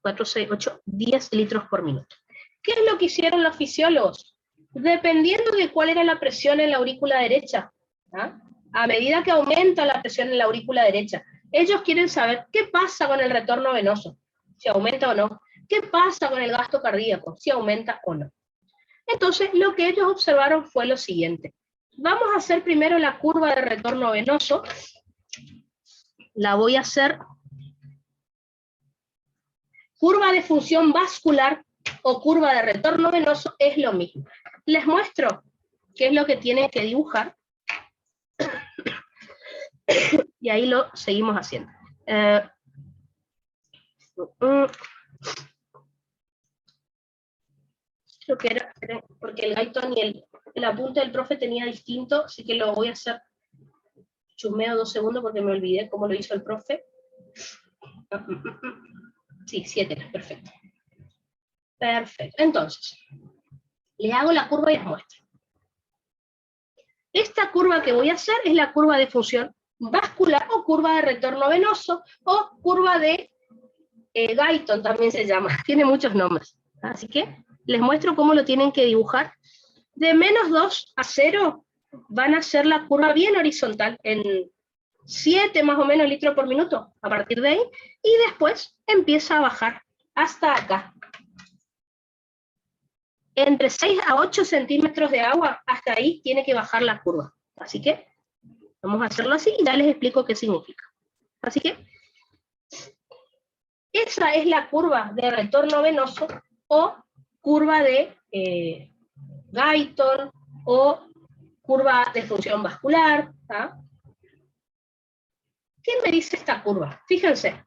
4, 6, 8, 10 litros por minuto. ¿Qué es lo que hicieron los fisiólogos? Dependiendo de cuál era la presión en la aurícula derecha, ¿tá? A medida que aumenta la presión en la aurícula derecha, ellos quieren saber qué pasa con el retorno venoso, si aumenta o no. ¿Qué pasa con el gasto cardíaco, si aumenta o no? Entonces, lo que ellos observaron fue lo siguiente. Vamos a hacer primero la curva de retorno venoso. La voy a hacer curva de función vascular o curva de retorno venoso, es lo mismo. Les muestro qué es lo que tienen que dibujar. Y ahí lo seguimos haciendo. Creo que era porque el Guyton y el apunte del profe tenía distinto, así que lo voy a hacer. Chumeo 2 segundos porque me olvidé cómo lo hizo el profe. Sí, 7, perfecto. Perfecto. Entonces, le hago la curva y les muestro. Esta curva que voy a hacer es la curva de función vascular o curva de retorno venoso o curva de Guyton también se llama. Tiene muchos nombres. Así que les muestro cómo lo tienen que dibujar. De menos 2 a 0 van a hacer la curva bien horizontal en 7 más o menos litros por minuto a partir de ahí, y después empieza a bajar hasta acá. Entre 6 a 8 centímetros de agua, hasta ahí tiene que bajar la curva. Así que vamos a hacerlo así y ya les explico qué significa. Así que esa es la curva de retorno venoso o curva de Guyton o curva de función vascular. ¿Tá? ¿Qué me dice esta curva? Fíjense,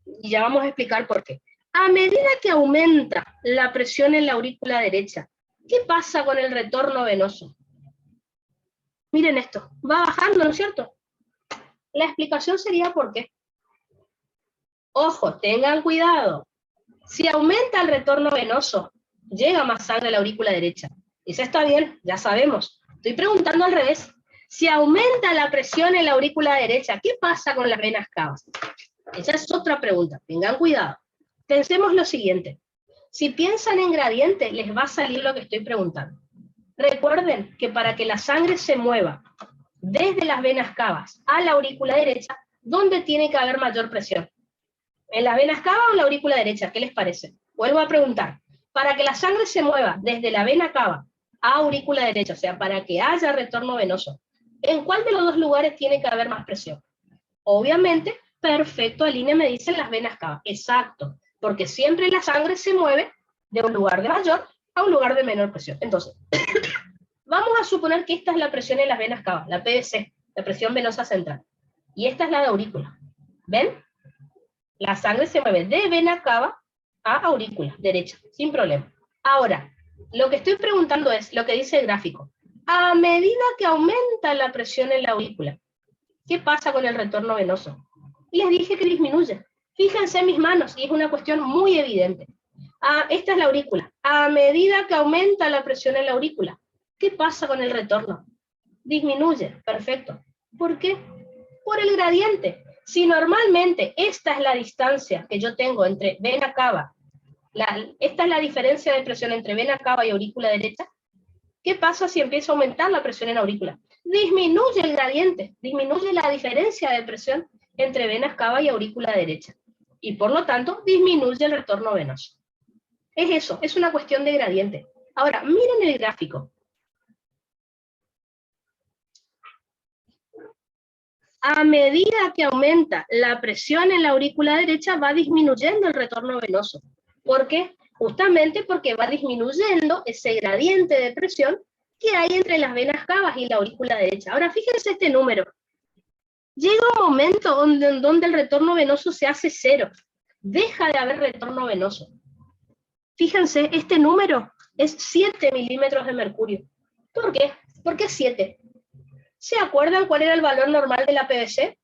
y ya vamos a explicar por qué. A medida que aumenta la presión en la aurícula derecha, ¿qué pasa con el retorno venoso? Miren esto, va bajando, ¿no es cierto? La explicación sería por qué. Ojo, tengan cuidado. Si aumenta el retorno venoso, llega más sangre a la aurícula derecha. Eso está bien, ya sabemos. Estoy preguntando al revés. Si aumenta la presión en la aurícula derecha, ¿qué pasa con las venas cavas? Esa es otra pregunta, tengan cuidado. Pensemos lo siguiente. Si piensan en gradiente, les va a salir lo que estoy preguntando. Recuerden que para que la sangre se mueva desde las venas cavas a la aurícula derecha, ¿dónde tiene que haber mayor presión? ¿En las venas cava o en la aurícula derecha? ¿Qué les parece? Vuelvo a preguntar. Para que la sangre se mueva desde la vena cava a aurícula derecha, o sea, para que haya retorno venoso, ¿en cuál de los dos lugares tiene que haber más presión? Obviamente, perfecto, Aline me dice las venas cava. Exacto, porque siempre la sangre se mueve de un lugar de mayor a un lugar de menor presión. Entonces, vamos a suponer que esta es la presión en las venas cava, la PVC, la presión venosa central. Y esta es la de aurícula. ¿Ven? La sangre se mueve de vena cava a aurícula derecha, sin problema. Ahora, lo que estoy preguntando es lo que dice el gráfico. A medida que aumenta la presión en la aurícula, ¿Qué pasa con el retorno venoso? Les dije que disminuye. Fíjense en mis manos, y es una cuestión muy evidente. Esta es la aurícula. A medida que aumenta la presión en la aurícula, ¿qué pasa con el retorno? Disminuye, perfecto. ¿Por qué? Por el gradiente. Si normalmente esta es la distancia que yo tengo entre vena cava, esta es la diferencia de presión entre vena cava y aurícula derecha, ¿qué pasa si empieza a aumentar la presión en la aurícula? Disminuye el gradiente, disminuye la diferencia de presión entre venas cava y aurícula derecha. Y por lo tanto, disminuye el retorno venoso. Es eso, es una cuestión de gradiente. Ahora, miren el gráfico. A medida que aumenta la presión en la aurícula derecha, va disminuyendo el retorno venoso. ¿Por qué? Justamente porque va disminuyendo ese gradiente de presión que hay entre las venas cavas y la aurícula derecha. Ahora, fíjense este número. Llega un momento en donde el retorno venoso se hace cero. Deja de haber retorno venoso. Fíjense, este número es 7 milímetros de mercurio. ¿Por qué? ¿Por qué 7? ¿Se acuerdan cuál era el valor normal de la PVC?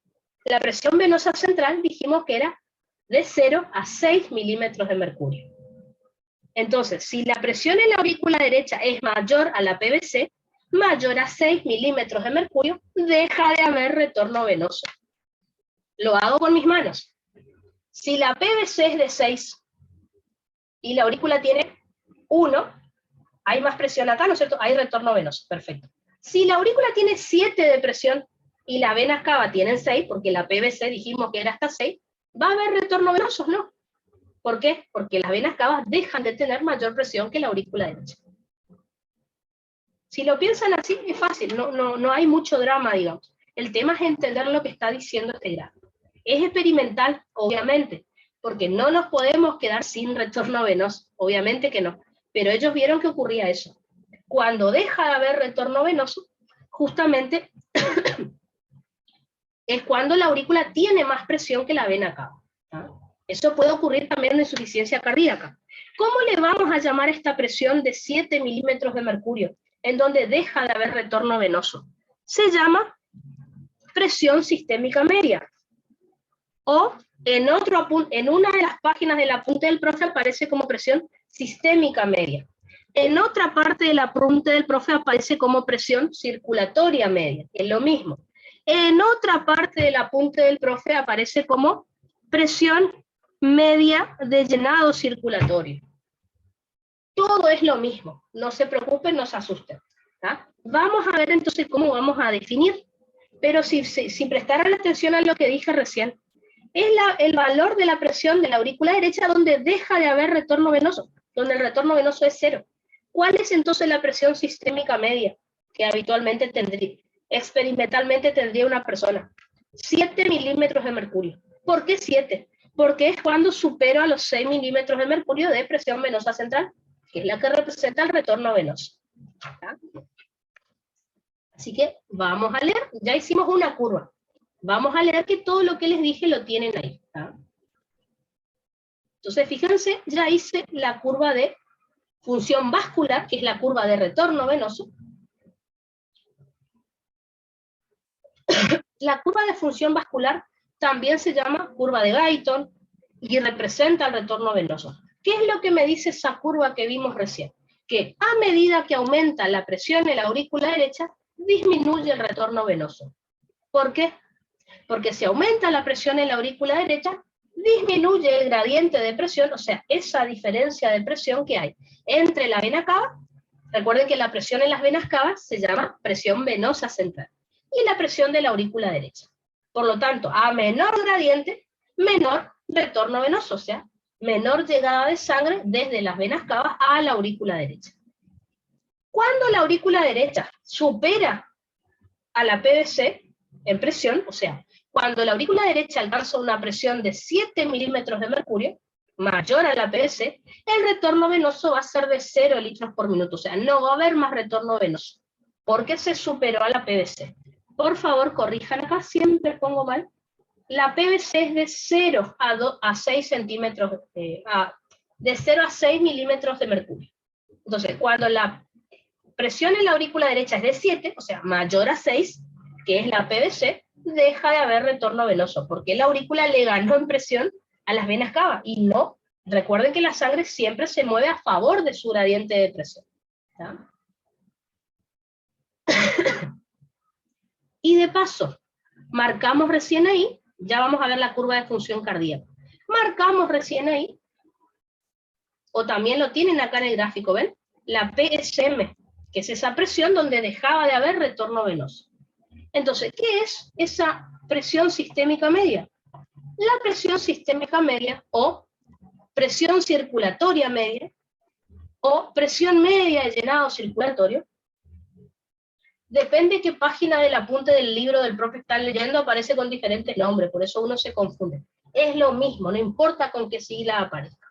La presión venosa central dijimos que era de 0 a 6 milímetros de mercurio. Entonces, si la presión en la aurícula derecha es mayor a la PVC, mayor a 6 milímetros de mercurio, deja de haber retorno venoso. Lo hago con mis manos. Si la PVC es de 6 y la aurícula tiene 1, hay más presión acá, ¿no es cierto? Hay retorno venoso, perfecto. Si la aurícula tiene 7 de presión y las venas cava tienen 6, porque la PVC dijimos que era hasta 6, ¿va a haber retorno venoso? No. ¿Por qué? Porque las venas cavas dejan de tener mayor presión que la aurícula derecha. Si lo piensan así, es fácil, no hay mucho drama, digamos. El tema es entender lo que está diciendo este gráfico. Es experimental, obviamente, porque no nos podemos quedar sin retorno venoso, obviamente que no. Pero ellos vieron que ocurría eso. Cuando deja de haber retorno venoso, justamente es cuando la aurícula tiene más presión que la vena cava. Eso puede ocurrir también en insuficiencia cardíaca. ¿Cómo le vamos a llamar esta presión de 7 milímetros de mercurio, en donde deja de haber retorno venoso? Se llama presión sistémica media. O en una de las páginas del apunte del profe aparece como presión sistémica media. En otra parte del apunte del profe aparece como presión circulatoria media, es lo mismo. En otra parte del apunte del profe aparece como presión media de llenado circulatorio. Todo es lo mismo, no se preocupen, no se asusten. Vamos a ver entonces cómo vamos a definir, pero sin prestar atención a lo que dije recién. Es el valor de la presión de la aurícula derecha donde deja de haber retorno venoso, donde el retorno venoso es 0. ¿Cuál es entonces la presión sistémica media que habitualmente experimentalmente tendría una persona? 7 milímetros de mercurio. ¿Por qué 7? Porque es cuando supero a los 6 milímetros de mercurio de presión venosa central, que es la que representa el retorno venoso. Así que vamos a leer, ya hicimos una curva. Vamos a leer que todo lo que les dije lo tienen ahí. Entonces, fíjense, ya hice la curva de función vascular, que es la curva de retorno venoso. La curva de función vascular también se llama curva de Guyton y representa el retorno venoso. ¿Qué es lo que me dice esa curva que vimos recién? Que a medida que aumenta la presión en la aurícula derecha, disminuye el retorno venoso. ¿Por qué? Porque si aumenta la presión en la aurícula derecha, disminuye el gradiente de presión, o sea, esa diferencia de presión que hay entre la vena cava. Recuerden que la presión en las venas cavas se llama presión venosa central, y la presión de la aurícula derecha. Por lo tanto, a menor gradiente, menor retorno venoso, o sea, menor llegada de sangre desde las venas cavas a la aurícula derecha. Cuando la aurícula derecha supera a la PVC en presión, o sea, cuando la aurícula derecha alcanza una presión de 7 milímetros de mercurio, mayor a la PVC, el retorno venoso va a ser de 0 litros por minuto, o sea, no va a haber más retorno venoso, porque se superó a la PVC. Por favor, corrijan acá, siempre pongo mal. La PVC es de 0 a 6 centímetros, de 0 a 6 milímetros de mercurio. Entonces, cuando la presión en la aurícula derecha es de 7, o sea, mayor a 6, que es la PVC, deja de haber retorno venoso, porque la aurícula le ganó en presión a las venas cava, y no. Recuerden que la sangre siempre se mueve a favor de su gradiente de presión. ¿Ya? Y de paso, marcamos recién ahí, ya vamos a ver la curva de función cardíaca. Marcamos recién ahí, o también lo tienen acá en el gráfico, ¿ven? La PSM, que es esa presión donde dejaba de haber retorno venoso. Entonces, ¿qué es esa presión sistémica media? La presión sistémica media, o presión circulatoria media, o presión media de llenado circulatorio, depende qué página del apunte del libro del profe están leyendo, aparece con diferentes nombres, por eso uno se confunde. Es lo mismo, no importa con qué sigla aparezca.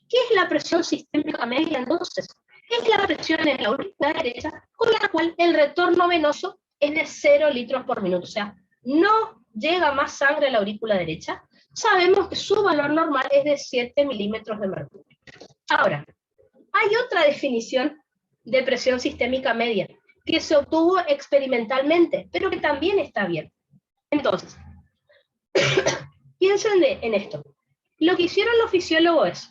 ¿Qué es la presión sistémica media entonces? Es la presión en la aurícula derecha con la cual el retorno venoso es de 0 litros por minuto, o sea, no llega más sangre a la aurícula derecha. Sabemos que su valor normal es de 7 milímetros de mercurio. Ahora, hay otra definición de presión sistémica media que se obtuvo experimentalmente, pero que también está bien. Entonces, piensen en esto. Lo que hicieron los fisiólogos es,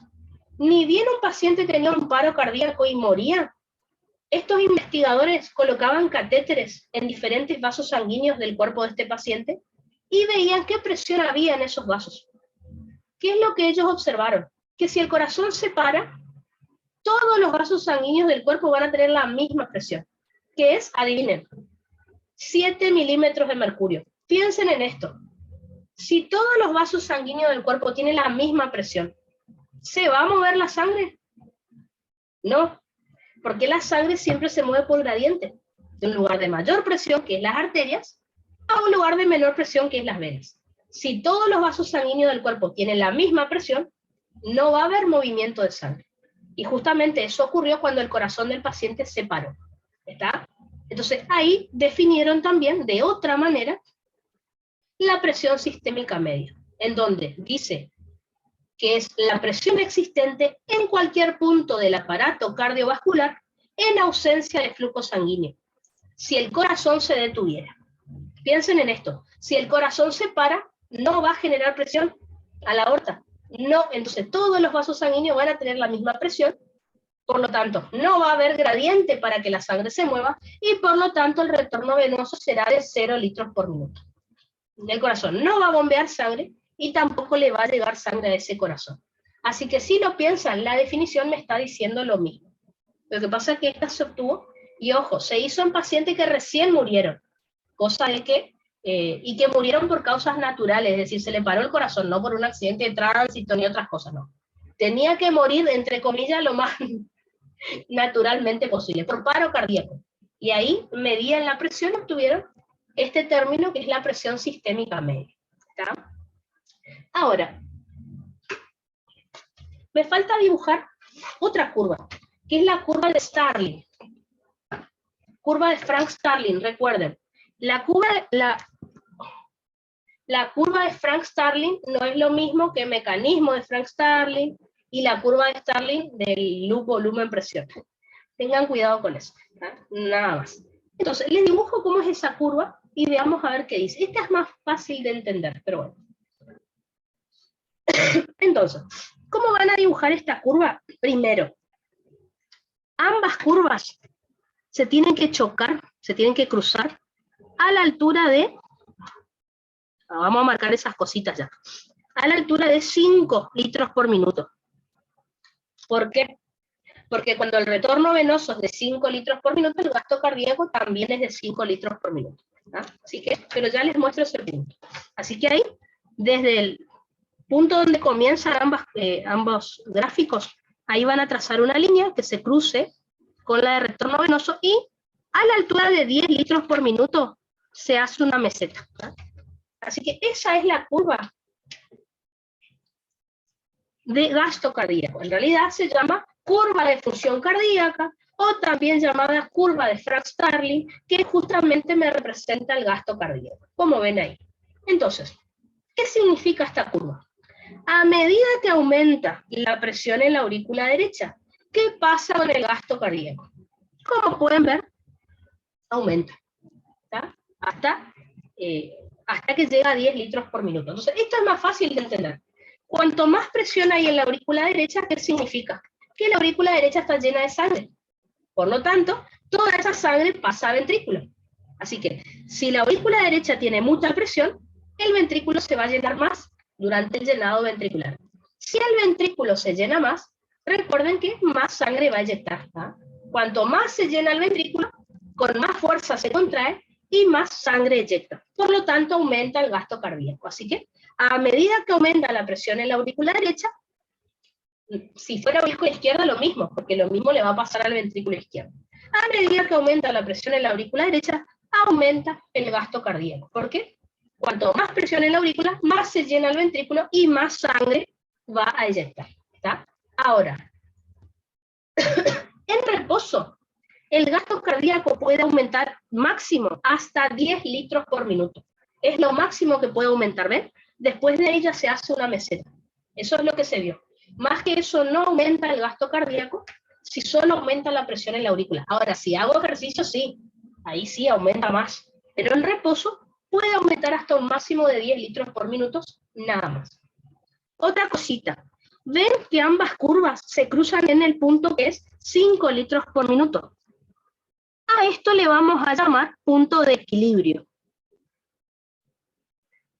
ni bien un paciente tenía un paro cardíaco y moría, estos investigadores colocaban catéteres en diferentes vasos sanguíneos del cuerpo de este paciente y veían qué presión había en esos vasos. ¿Qué es lo que ellos observaron? Que si el corazón se para, todos los vasos sanguíneos del cuerpo van a tener la misma presión, que es, adivinen, 7 milímetros de mercurio. Piensen en esto. Si todos los vasos sanguíneos del cuerpo tienen la misma presión, ¿se va a mover la sangre? No, porque la sangre siempre se mueve por gradiente, de un lugar de mayor presión, que es las arterias, a un lugar de menor presión, que es las venas. Si todos los vasos sanguíneos del cuerpo tienen la misma presión, no va a haber movimiento de sangre. Y justamente eso ocurrió cuando el corazón del paciente se paró. ¿Está? Entonces ahí definieron también de otra manera la presión sistémica media, en donde dice que es la presión existente en cualquier punto del aparato cardiovascular en ausencia de flujo sanguíneo. Si el corazón se detuviera. Piensen en esto. Si el corazón se para, no va a generar presión a la aorta. No, entonces todos los vasos sanguíneos van a tener la misma presión, por lo tanto, no va a haber gradiente para que la sangre se mueva y por lo tanto el retorno venoso será de 0 litros por minuto. El corazón no va a bombear sangre y tampoco le va a llegar sangre a ese corazón. Así que si lo piensan, la definición me está diciendo lo mismo. Lo que pasa es que esta se obtuvo, y ojo, se hizo en pacientes que recién murieron, cosa de que, y que murieron por causas naturales, es decir, se le paró el corazón, no por un accidente de tránsito ni otras cosas, no. Tenía que morir, entre comillas, lo más naturalmente posible, por paro cardíaco. Y ahí medían la presión, obtuvieron este término que es la presión sistémica media. ¿Está? Ahora, me falta dibujar otra curva, que es la curva de Starling. Curva de Frank Starling, recuerden. La curva de Frank Starling no es lo mismo que el mecanismo de Frank Starling y la curva de Starling del loop volumen-presión. Tengan cuidado con eso, nada más. Entonces, les dibujo cómo es esa curva y veamos a ver qué dice. Esta es más fácil de entender, pero bueno. Entonces, ¿cómo van a dibujar esta curva? Primero, ambas curvas se tienen que chocar, se tienen que cruzar a la altura de, vamos a marcar esas cositas ya, a la altura de 5 litros por minuto. ¿Por qué? Porque cuando el retorno venoso es de 5 litros por minuto, el gasto cardíaco también es de 5 litros por minuto. ¿Ah? Así que, pero ya les muestro ese punto. Así que ahí, desde el punto donde comienzan ambos gráficos, ahí van a trazar una línea que se cruce con la de retorno venoso y a la altura de 10 litros por minuto se hace una meseta. ¿Ah? Así que esa es la curva de gasto cardíaco. En realidad se llama curva de función cardíaca o también llamada curva de Frank Starling, que justamente me representa el gasto cardíaco, como ven ahí. Entonces, ¿qué significa esta curva? A medida que aumenta la presión en la aurícula derecha, ¿qué pasa con el gasto cardíaco? Como pueden ver, aumenta, ¿tá? hasta que llega a 10 litros por minuto. Entonces, esto es más fácil de entender. Cuanto más presión hay en la aurícula derecha, ¿qué significa? Que la aurícula derecha está llena de sangre. Por lo tanto, toda esa sangre pasa a ventrículo. Así que, si la aurícula derecha tiene mucha presión, el ventrículo se va a llenar más durante el llenado ventricular. Si el ventrículo se llena más, recuerden que más sangre va a eyectar. ¿Ah? Cuanto más se llena el ventrículo, con más fuerza se contrae y más sangre eyecta. Por lo tanto, aumenta el gasto cardíaco. Así que, a medida que aumenta la presión en la aurícula derecha, si fuera aurícula izquierda, lo mismo, porque lo mismo le va a pasar al ventrículo izquierdo. A medida que aumenta la presión en la aurícula derecha, aumenta el gasto cardíaco. ¿Por qué? Cuanto más presión en la aurícula, más se llena el ventrículo y más sangre va a eyectar. ¿Está? Ahora, en reposo, el gasto cardíaco puede aumentar máximo hasta 10 litros por minuto. Es lo máximo que puede aumentar, ¿ven? Después de ella se hace una meseta. Eso es lo que se vio. Más que eso no aumenta el gasto cardíaco, si solo aumenta la presión en la aurícula. Ahora, si hago ejercicio, sí, ahí sí aumenta más. Pero en reposo puede aumentar hasta un máximo de 10 litros por minuto, nada más. Otra cosita, ven que ambas curvas se cruzan en el punto que es 5 litros por minuto. A esto le vamos a llamar punto de equilibrio.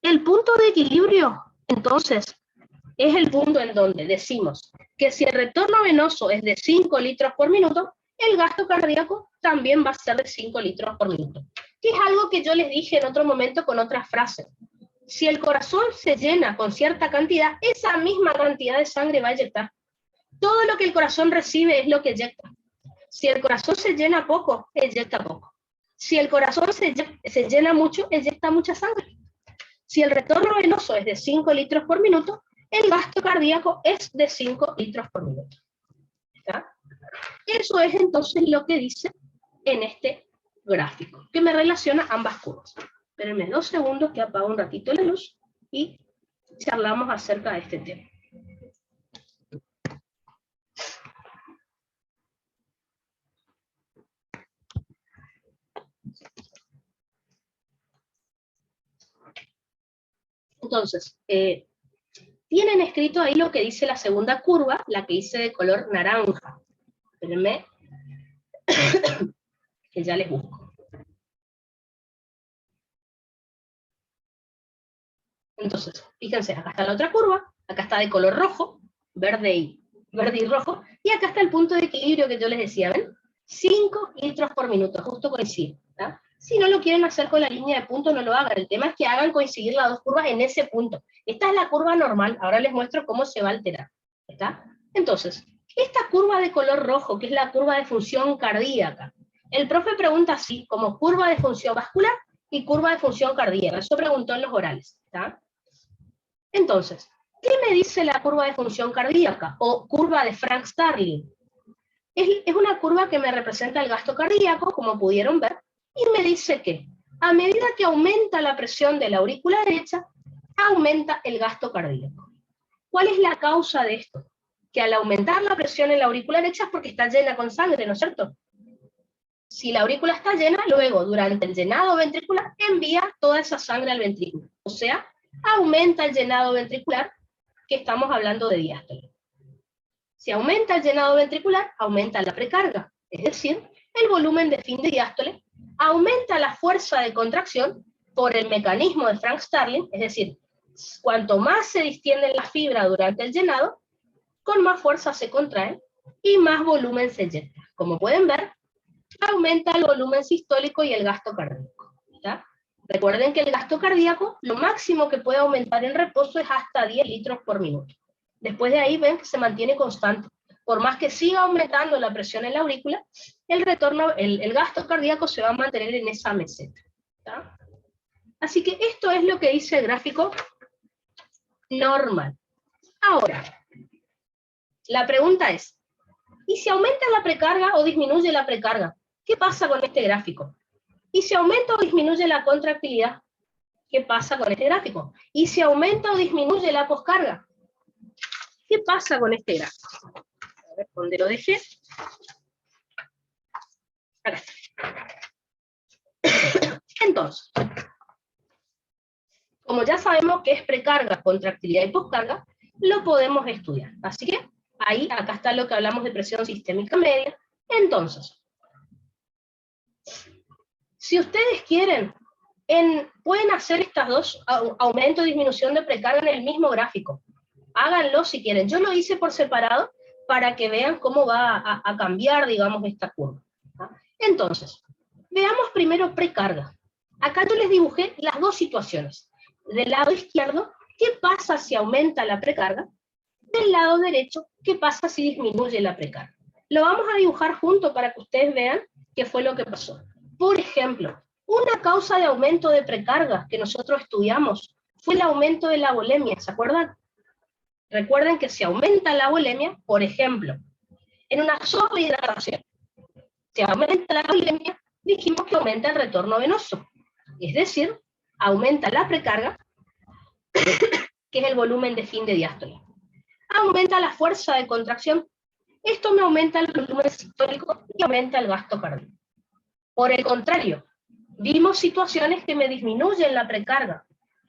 El punto de equilibrio, entonces, es el punto en donde decimos que si el retorno venoso es de 5 litros por minuto, el gasto cardíaco también va a ser de 5 litros por minuto. Que es algo que yo les dije en otro momento con otra frase. Si el corazón se llena con cierta cantidad, esa misma cantidad de sangre va a eyectar. Todo lo que el corazón recibe es lo que eyecta. Si el corazón se llena poco, eyecta poco. Si el corazón se llena mucho, eyecta mucha sangre. Si el retorno venoso es de 5 litros por minuto, el gasto cardíaco es de 5 litros por minuto. ¿Está? Eso es entonces lo que dice en este gráfico, que me relaciona ambas curvas. Espérenme 2 segundos que apago un ratito la luz y charlamos acerca de este tema. Entonces, tienen escrito ahí lo que dice la segunda curva, la que hice de color naranja. Espérenme, que ya les busco. Entonces, fíjense, acá está la otra curva, acá está de color rojo, verde y rojo, y acá está el punto de equilibrio que yo les decía, ¿ven? 5 litros por minuto, justo coincide. ¿Tá? Si no lo quieren hacer con la línea de punto, no lo hagan. El tema es que hagan coincidir las dos curvas en ese punto. Esta es la curva normal, ahora les muestro cómo se va a alterar. ¿Está? Entonces, esta curva de color rojo, que es la curva de función cardíaca, el profe pregunta así, como curva de función vascular y curva de función cardíaca. Eso preguntó en los orales. ¿Está? Entonces, ¿qué me dice la curva de función cardíaca o curva de Frank Starling? Es una curva que me representa el gasto cardíaco, como pudieron ver, y me dice que a medida que aumenta la presión de la aurícula derecha, aumenta el gasto cardíaco. ¿Cuál es la causa de esto? Que al aumentar la presión en la aurícula derecha es porque está llena con sangre, ¿no es cierto? Si la aurícula está llena, luego durante el llenado ventricular envía toda esa sangre al ventrículo. O sea, aumenta el llenado ventricular, que estamos hablando de diástole. Si aumenta el llenado ventricular, aumenta la precarga, es decir, el volumen de fin de diástole, aumenta la fuerza de contracción por el mecanismo de Frank Starling, es decir, cuanto más se distiende la fibra durante el llenado, con más fuerza se contrae y más volumen se eyecta. Como pueden ver, aumenta el volumen sistólico y el gasto cardíaco. ¿Ya? Recuerden que el gasto cardíaco, lo máximo que puede aumentar en reposo es hasta 10 litros por minuto. Después de ahí ven que se mantiene constante. Por más que siga aumentando la presión en la aurícula, el gasto cardíaco se va a mantener en esa meseta. ¿Ya? Así que esto es lo que dice el gráfico normal. Ahora, la pregunta es, ¿y si aumenta la precarga o disminuye la precarga? ¿Qué pasa con este gráfico? ¿Y si aumenta o disminuye la contractilidad? ¿Qué pasa con este gráfico? ¿Y si aumenta o disminuye la poscarga? ¿Qué pasa con este gráfico? A ver, ¿dónde lo dejé? Acá está. Entonces, como ya sabemos que es precarga, contractilidad y poscarga, lo podemos estudiar. Así que ahí, acá está lo que hablamos de presión sistémica media. Entonces, si ustedes quieren, pueden hacer estas dos, aumento y disminución de precarga en el mismo gráfico. Háganlo si quieren. Yo lo hice por separado para que vean cómo va a cambiar, digamos, esta curva. Entonces, veamos primero precarga. Acá yo les dibujé las dos situaciones. Del lado izquierdo, ¿qué pasa si aumenta la precarga? Del lado derecho, ¿qué pasa si disminuye la precarga? Lo vamos a dibujar junto para que ustedes vean qué fue lo que pasó. Por ejemplo, una causa de aumento de precarga que nosotros estudiamos fue el aumento de la volemia, ¿se acuerdan? Recuerden que si aumenta la volemia, por ejemplo, en una sobrehidratación, si aumenta la volemia, dijimos que aumenta el retorno venoso. Es decir, aumenta la precarga, que es el volumen de fin de diástole. Aumenta la fuerza de contracción. Esto me aumenta el volumen sistólico y aumenta el gasto cardíaco. Por el contrario, vimos situaciones que me disminuyen la precarga.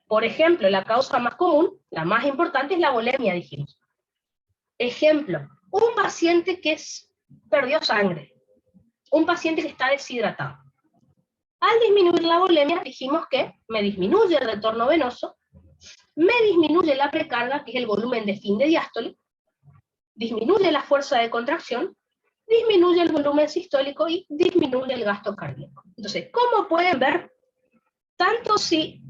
Por ejemplo, la causa más común, la más importante, es la volemia, dijimos. Ejemplo, un paciente que perdió sangre, un paciente que está deshidratado. Al disminuir la volemia, dijimos que me disminuye el retorno venoso, me disminuye la precarga, que es el volumen de fin de diástole, disminuye la fuerza de contracción, disminuye el volumen sistólico y disminuye el gasto cardíaco. Entonces, como pueden ver, tanto si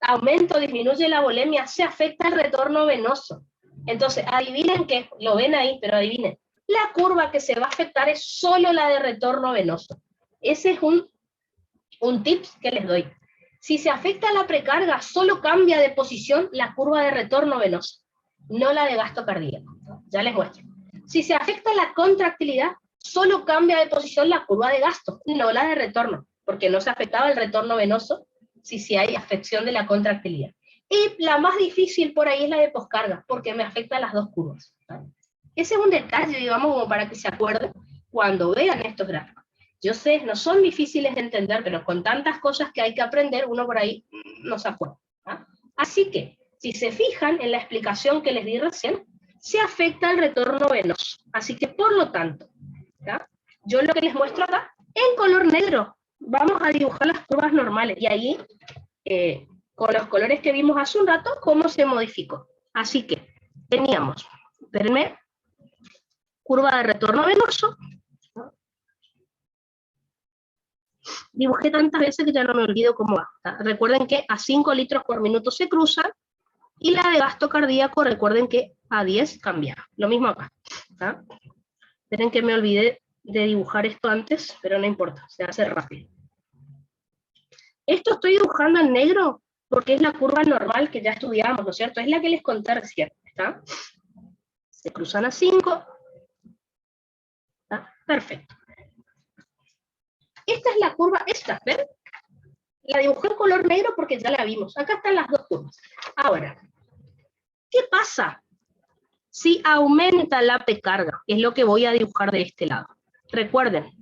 aumento o disminuye la volemia, se afecta el retorno venoso. Entonces, adivinen qué, lo ven ahí, pero adivinen. La curva que se va a afectar es solo la de retorno venoso. Ese es un tip que les doy. Si se afecta la precarga, solo cambia de posición la curva de retorno venoso, no la de gasto cardíaco. Ya les muestro. Si se afecta la contractilidad, solo cambia de posición la curva de gasto, no la de retorno, porque no se afectaba el retorno venoso si hay afección de la contractilidad. Y la más difícil por ahí es la de poscarga, porque me afecta las dos curvas. Ese es un detalle, digamos, como para que se acuerden cuando vean estos gráficos. Yo sé, no son difíciles de entender, pero con tantas cosas que hay que aprender, uno por ahí no se acuerda. Así que, si se fijan en la explicación que les di recién, se afecta el retorno venoso. Así que, por lo tanto, ¿ya? Yo lo que les muestro acá, en color negro, vamos a dibujar las curvas normales, y ahí, con los colores que vimos hace un rato, cómo se modificó. Así que, teníamos, espérenme, curva de retorno venoso. Dibujé tantas veces que ya no me olvido cómo va. Recuerden que a 5 litros por minuto se cruzan, y la de gasto cardíaco, recuerden que a 10 cambia. Lo mismo acá. Esperen que me olvidé de dibujar esto antes, pero no importa, se hace rápido. Esto estoy dibujando en negro porque es la curva normal que ya estudiamos, ¿no es cierto? Es la que les conté recién, ¿está? Se cruzan a 5. ¿Está? Perfecto. Esta es la curva, ¿ven? La dibujé en color negro porque ya la vimos. Acá están las dos curvas. Ahora, ¿qué pasa si aumenta la precarga? Es lo que voy a dibujar de este lado. Recuerden,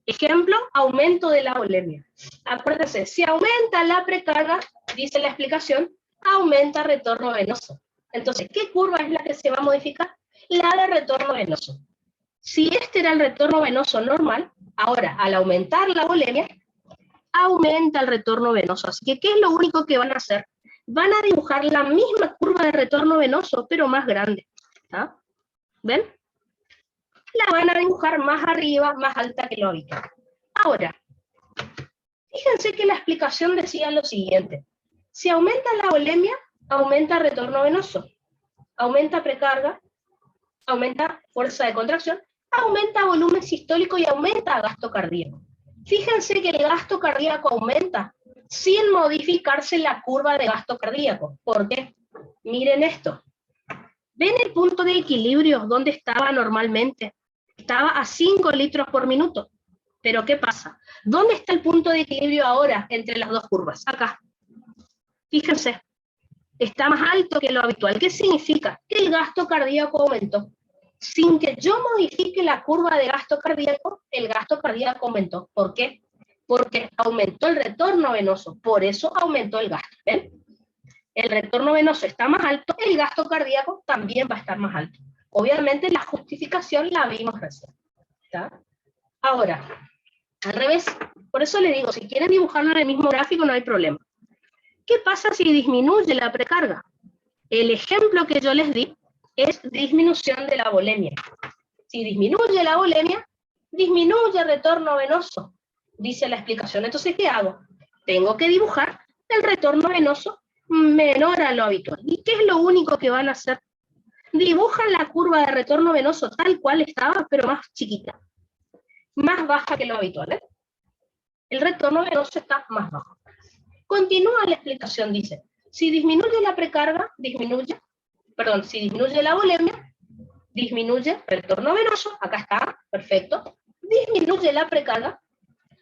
ejemplo, aumento de la volemia. Acuérdense, si aumenta la precarga, dice la explicación, aumenta el retorno venoso. Entonces, ¿qué curva es la que se va a modificar? La de retorno venoso. Si este era el retorno venoso normal, ahora, al aumentar la volemia, aumenta el retorno venoso. Así que, ¿qué es lo único que van a hacer? Van a dibujar la misma curva de retorno venoso, pero más grande. ¿Ven? La van a dibujar más arriba, más alta que lo habitual. Ahora, fíjense que la explicación decía lo siguiente. Si aumenta la volemia, aumenta el retorno venoso. Aumenta precarga, aumenta fuerza de contracción, aumenta volumen sistólico y aumenta gasto cardíaco. Fíjense que el gasto cardíaco aumenta sin modificarse la curva de gasto cardíaco. ¿Por qué? Miren esto. ¿Ven el punto de equilibrio donde estaba normalmente? Estaba a 5 litros por minuto. Pero ¿qué pasa? ¿Dónde está el punto de equilibrio ahora entre las dos curvas? Acá. Fíjense. Está más alto que lo habitual. ¿Qué significa? Que el gasto cardíaco aumentó. Sin que yo modifique la curva de gasto cardíaco, el gasto cardíaco aumentó. ¿Por qué? Porque aumentó el retorno venoso. Por eso aumentó el gasto. ¿Ven? el retorno venoso está más alto, el gasto cardíaco también va a estar más alto. Obviamente la justificación la vimos recién. ¿Está? Ahora, al revés, por eso le digo, si quieren dibujarlo en el mismo gráfico no hay problema. ¿Qué pasa si disminuye la precarga? El ejemplo que yo les di es disminución de la volemia. Si disminuye la volemia, disminuye el retorno venoso, dice la explicación. Entonces, ¿qué hago? Tengo que dibujar el retorno venoso menor a lo habitual. ¿Y qué es lo único que van a hacer? Dibujan la curva de retorno venoso tal cual estaba, pero más chiquita, más baja que lo habitual, ¿eh? El retorno venoso está más bajo. Continúa la explicación, dice, si disminuye la precarga, si disminuye la volemia, disminuye el retorno venoso, acá está, perfecto, disminuye la precarga,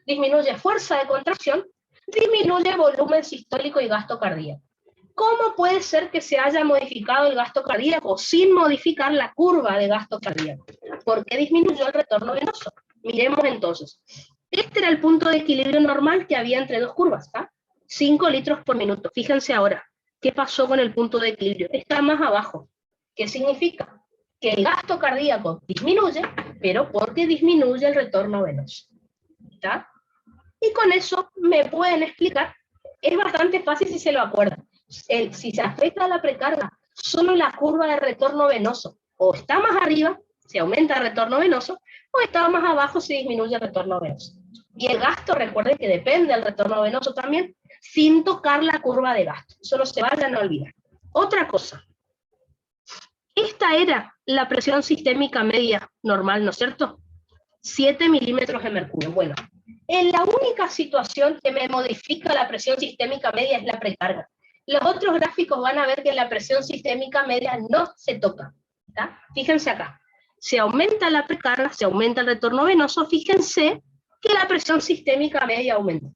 disminuye fuerza de contracción, disminuye volumen sistólico y gasto cardíaco. ¿Cómo puede ser que se haya modificado el gasto cardíaco sin modificar la curva de gasto cardíaco? ¿Por qué disminuyó el retorno venoso? Miremos entonces. Este era el punto de equilibrio normal que había entre dos curvas, ¿tá? 5 litros por minuto. Fíjense ahora, ¿qué pasó con el punto de equilibrio? Está más abajo. ¿Qué significa? Que el gasto cardíaco disminuye, pero porque disminuye el retorno venoso. ¿Está? Y con eso me pueden explicar, es bastante fácil si se lo acuerdan. Si se afecta la precarga, solo la curva de retorno venoso o está más arriba, si aumenta el retorno venoso, o está más abajo si disminuye el retorno venoso. Y el gasto, recuerden que depende del retorno venoso también, sin tocar la curva de gasto. Eso no se vayan a olvidar. Otra cosa. Esta era la presión sistémica media normal, ¿no es cierto? 7 milímetros de mercurio. Bueno, en la única situación que me modifica la presión sistémica media es la precarga. Los otros gráficos van a ver que la presión sistémica media no se toca. ¿Tá? Fíjense acá. Si aumenta la precarga, si aumenta el retorno venoso, fíjense que la presión sistémica media aumenta.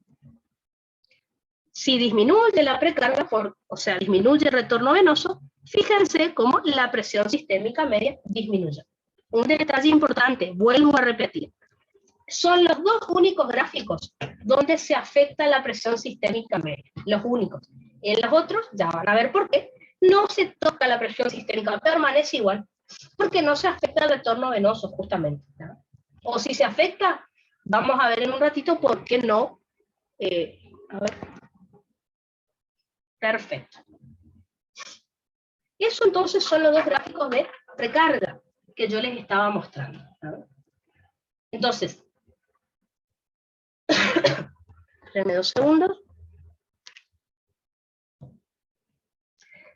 Si disminuye la precarga, disminuye el retorno venoso, fíjense cómo la presión sistémica media disminuye. Un detalle importante, vuelvo a repetir. Son los dos únicos gráficos donde se afecta la presión sistémica media. Los únicos. En los otros, ya van a ver por qué, no se toca la presión sistémica, permanece igual, porque no se afecta el retorno venoso, justamente. ¿No? O si se afecta, vamos a ver en un ratito por qué no. A ver. Perfecto. Eso entonces son los dos gráficos de precarga que yo les estaba mostrando. ¿No? Entonces, espérenme 2 segundos.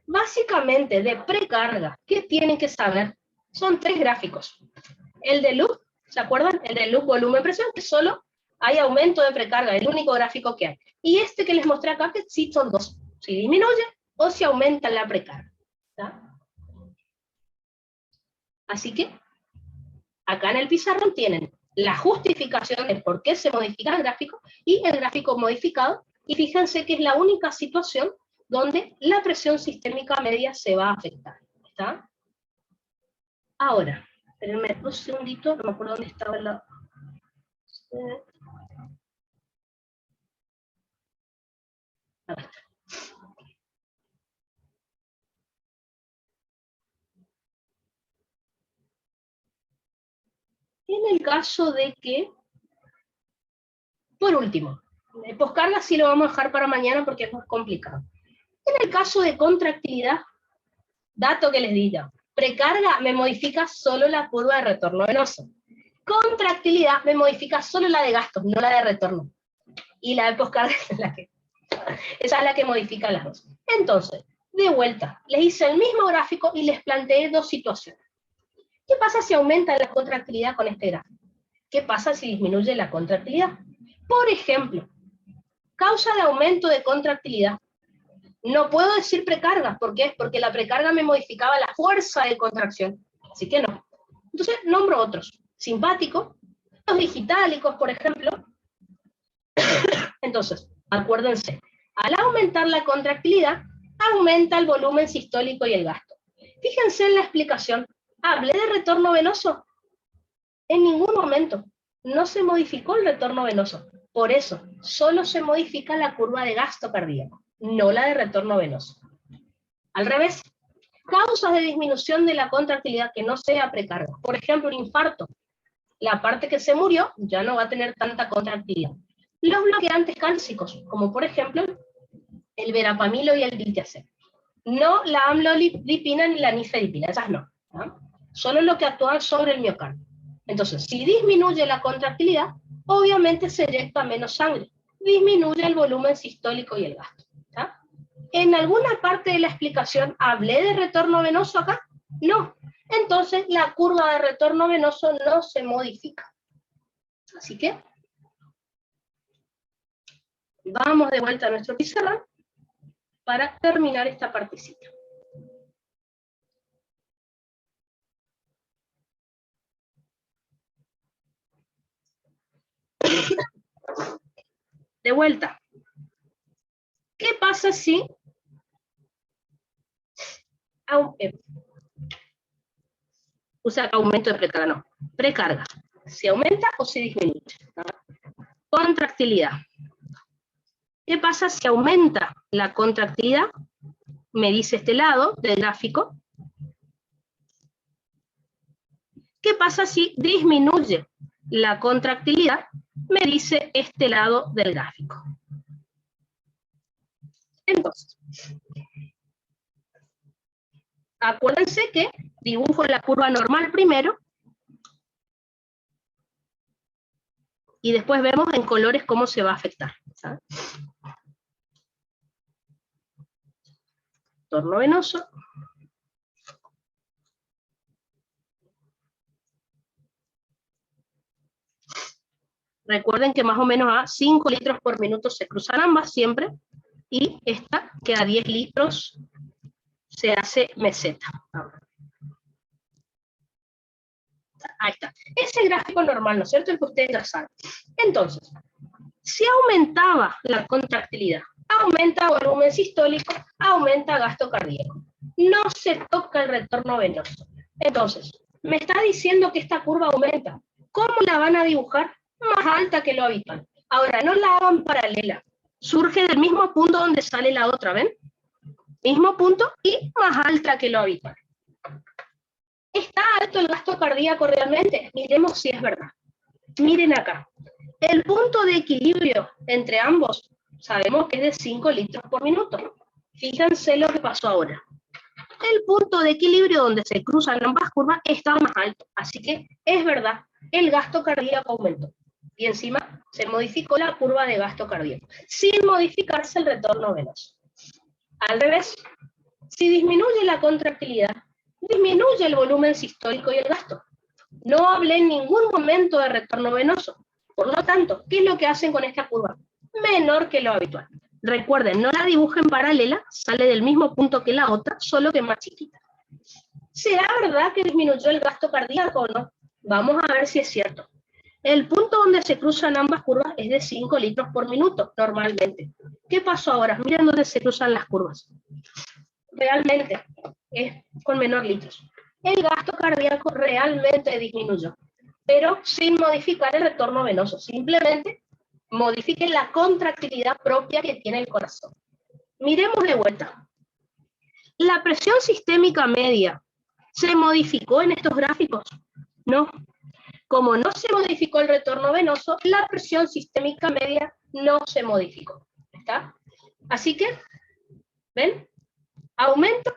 Básicamente, de precarga, ¿qué tienen que saber? Son 3 gráficos. El de loop, ¿se acuerdan? El de loop volumen-presión, que solo hay aumento de precarga, el único gráfico que hay. Y este que les mostré acá, que sí son 2. Si disminuye o si aumenta la precarga. ¿Tá? Así que, acá en el pizarrón tienen la justificación de por qué se modifica el gráfico y el gráfico modificado. Y fíjense que es la única situación donde la presión sistémica media se va a afectar. ¿Está? Ahora, espérenme 2 segunditos, no me acuerdo dónde estaba la... Acá está. En el caso de que, por último, poscarga sí lo vamos a dejar para mañana porque es más complicado. En el caso de contractilidad, dato que les diga, precarga me modifica solo la curva de retorno venoso. Contractilidad me modifica solo la de gastos, no la de retorno. Y la de poscarga esa es la que modifica las dos. Entonces, de vuelta, les hice el mismo gráfico y les planteé 2 situaciones. ¿Qué pasa si aumenta la contractilidad con este gráfico? ¿Qué pasa si disminuye la contractilidad? Por ejemplo, causa de aumento de contractilidad. No puedo decir precarga. ¿Por qué? Porque la precarga me modificaba la fuerza de contracción. Así que no. Entonces, nombro otros. Simpático, los digitálicos, por ejemplo. Entonces, acuérdense, al aumentar la contractilidad, aumenta el volumen sistólico y el gasto. Fíjense en la explicación. ¿Hablé de retorno venoso? En ningún momento. No se modificó el retorno venoso. Por eso, solo se modifica la curva de gasto cardíaco, no la de retorno venoso. Al revés, causas de disminución de la contractilidad que no sea precarga. Por ejemplo, un infarto. La parte que se murió ya no va a tener tanta contractilidad. Los bloqueantes cálcicos, como por ejemplo el verapamilo y el diltiazem. No la amlodipina ni la nifedipina, esas no. ¿Ah? Solo lo que actúa sobre el miocardio. Entonces, si disminuye la contractilidad, obviamente se eyecta menos sangre. Disminuye el volumen sistólico y el gasto. ¿Ah? ¿En alguna parte de la explicación hablé de retorno venoso acá? No. Entonces, la curva de retorno venoso no se modifica. Así que, vamos de vuelta a nuestro pizarrón para terminar esta partecita. De vuelta. ¿Qué pasa si aumento de precarga? No, precarga. ¿Se aumenta o se disminuye? Contractilidad. ¿Qué pasa si aumenta la contractilidad? Me dice este lado del gráfico. ¿Qué pasa si disminuye la contractilidad? Me dice este lado del gráfico. Entonces, acuérdense que dibujo la curva normal primero, y después vemos en colores cómo se va a afectar. ¿Sabes? Retorno venoso. Recuerden que más o menos a 5 litros por minuto se cruzan ambas siempre, y esta que a 10 litros se hace meseta. Ahí está. Ese gráfico normal, ¿no es cierto? El que ustedes ya saben. Entonces, si aumentaba la contractilidad, aumenta volumen sistólico, aumenta gasto cardíaco. No se toca el retorno venoso. Entonces, me está diciendo que esta curva aumenta. ¿Cómo la van a dibujar? Más alta que lo habitual. Ahora, no la hagan paralela. Surge del mismo punto donde sale la otra, ¿ven? Mismo punto y más alta que lo habitual. ¿Está alto el gasto cardíaco realmente? Miremos si es verdad. Miren acá. El punto de equilibrio entre ambos, sabemos que es de 5 litros por minuto. Fíjense lo que pasó ahora. El punto de equilibrio donde se cruzan ambas curvas está más alto. Así que es verdad, el gasto cardíaco aumentó. Y encima se modificó la curva de gasto cardíaco, sin modificarse el retorno venoso. Al revés, si disminuye la contractilidad, disminuye el volumen sistólico y el gasto. No hablé en ningún momento de retorno venoso. Por lo tanto, ¿qué es lo que hacen con esta curva? Menor que lo habitual. Recuerden, no la dibujen paralela, sale del mismo punto que la otra, solo que más chiquita. ¿Será verdad que disminuyó el gasto cardíaco o no? Vamos a ver si es cierto. El punto donde se cruzan ambas curvas es de 5 litros por minuto, normalmente. ¿Qué pasó ahora? Miren dónde se cruzan las curvas. Realmente es con menor litros. El gasto cardíaco realmente disminuyó, pero sin modificar el retorno venoso. Simplemente modifiquen la contractilidad propia que tiene el corazón. Miremos de vuelta. ¿La presión sistémica media se modificó en estos gráficos? No. Como no se modificó el retorno venoso, la presión sistémica media no se modificó. ¿Está? Así que, ¿ven? Aumento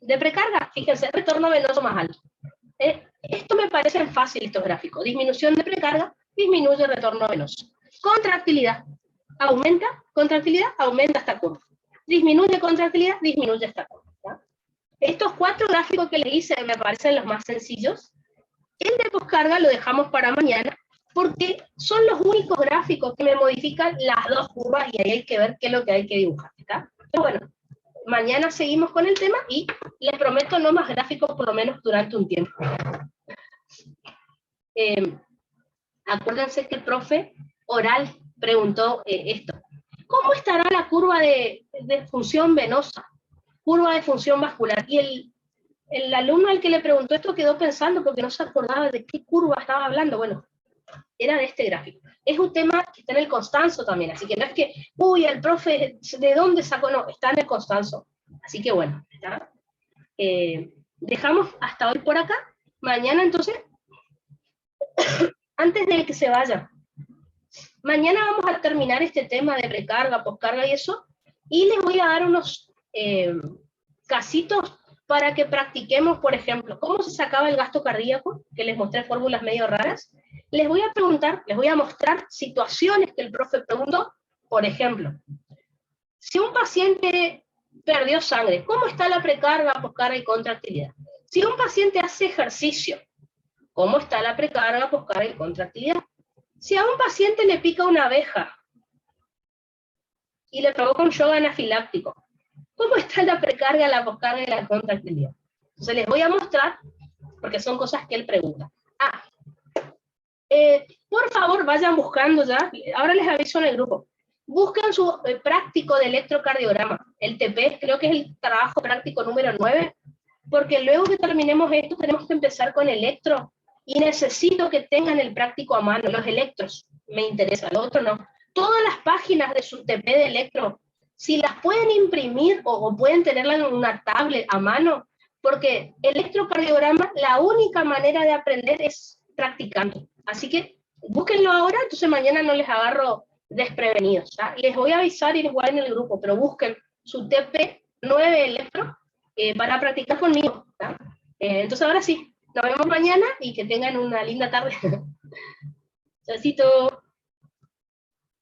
de precarga, fíjense, retorno venoso más alto. Esto me parece fácil, estos gráficos. Disminución de precarga, disminuye el retorno venoso. Contractilidad, aumenta esta curva. Disminuye contractilidad, disminuye esta curva. ¿Ya? Estos 4 gráficos que les hice me parecen los más sencillos. El de poscarga lo dejamos para mañana, porque son los únicos gráficos que me modifican las 2 curvas, y ahí hay que ver qué es lo que hay que dibujar. ¿Está? Pero bueno, mañana seguimos con el tema y les prometo no más gráficos por lo menos durante un tiempo. Acuérdense que el profe oral preguntó esto. ¿Cómo estará la curva de función venosa? Curva de función vascular. Y el alumno al que le preguntó esto quedó pensando porque no se acordaba de qué curva estaba hablando. Bueno, era de este gráfico. Es un tema que está en el Constanzo también, así que no es que, uy, el profe, ¿de dónde sacó? No, está en el Constanzo. Así que bueno, ¿está? Dejamos hasta hoy por acá. Mañana entonces, antes de que se vaya, mañana vamos a terminar este tema de precarga, poscarga y eso, y les voy a dar unos casitos para que practiquemos, por ejemplo, cómo se sacaba el gasto cardíaco, que les mostré fórmulas medio raras. Les voy a preguntar, les voy a mostrar situaciones que el profe preguntó. Por ejemplo, si un paciente perdió sangre, ¿cómo está la precarga, poscarga y contractilidad? Si un paciente hace ejercicio, ¿cómo está la precarga, poscarga y contractilidad? Si a un paciente le pica una abeja y le provoca un shock anafiláctico, ¿cómo está la precarga, la poscarga y la contractilidad? Entonces les voy a mostrar, porque son cosas que él pregunta. Por favor, vayan buscando ya, ahora les aviso en el grupo, busquen su práctico de electrocardiograma, el TP, creo que es el trabajo práctico número 9, porque luego que terminemos esto tenemos que empezar con electro, y necesito que tengan el práctico a mano, los electros, me interesa, lo otro no. Todas las páginas de su TP de electro, si las pueden imprimir o pueden tenerla en una tablet a mano, porque electrocardiograma, la única manera de aprender es practicando. Así que búsquenlo ahora, entonces mañana no les agarro desprevenidos. ¿tá? Les voy a avisar y les voy a dar en el grupo, pero busquen su TP 9 electro para practicar conmigo. Entonces ahora sí, nos vemos mañana y que tengan una linda tarde. Chaucito.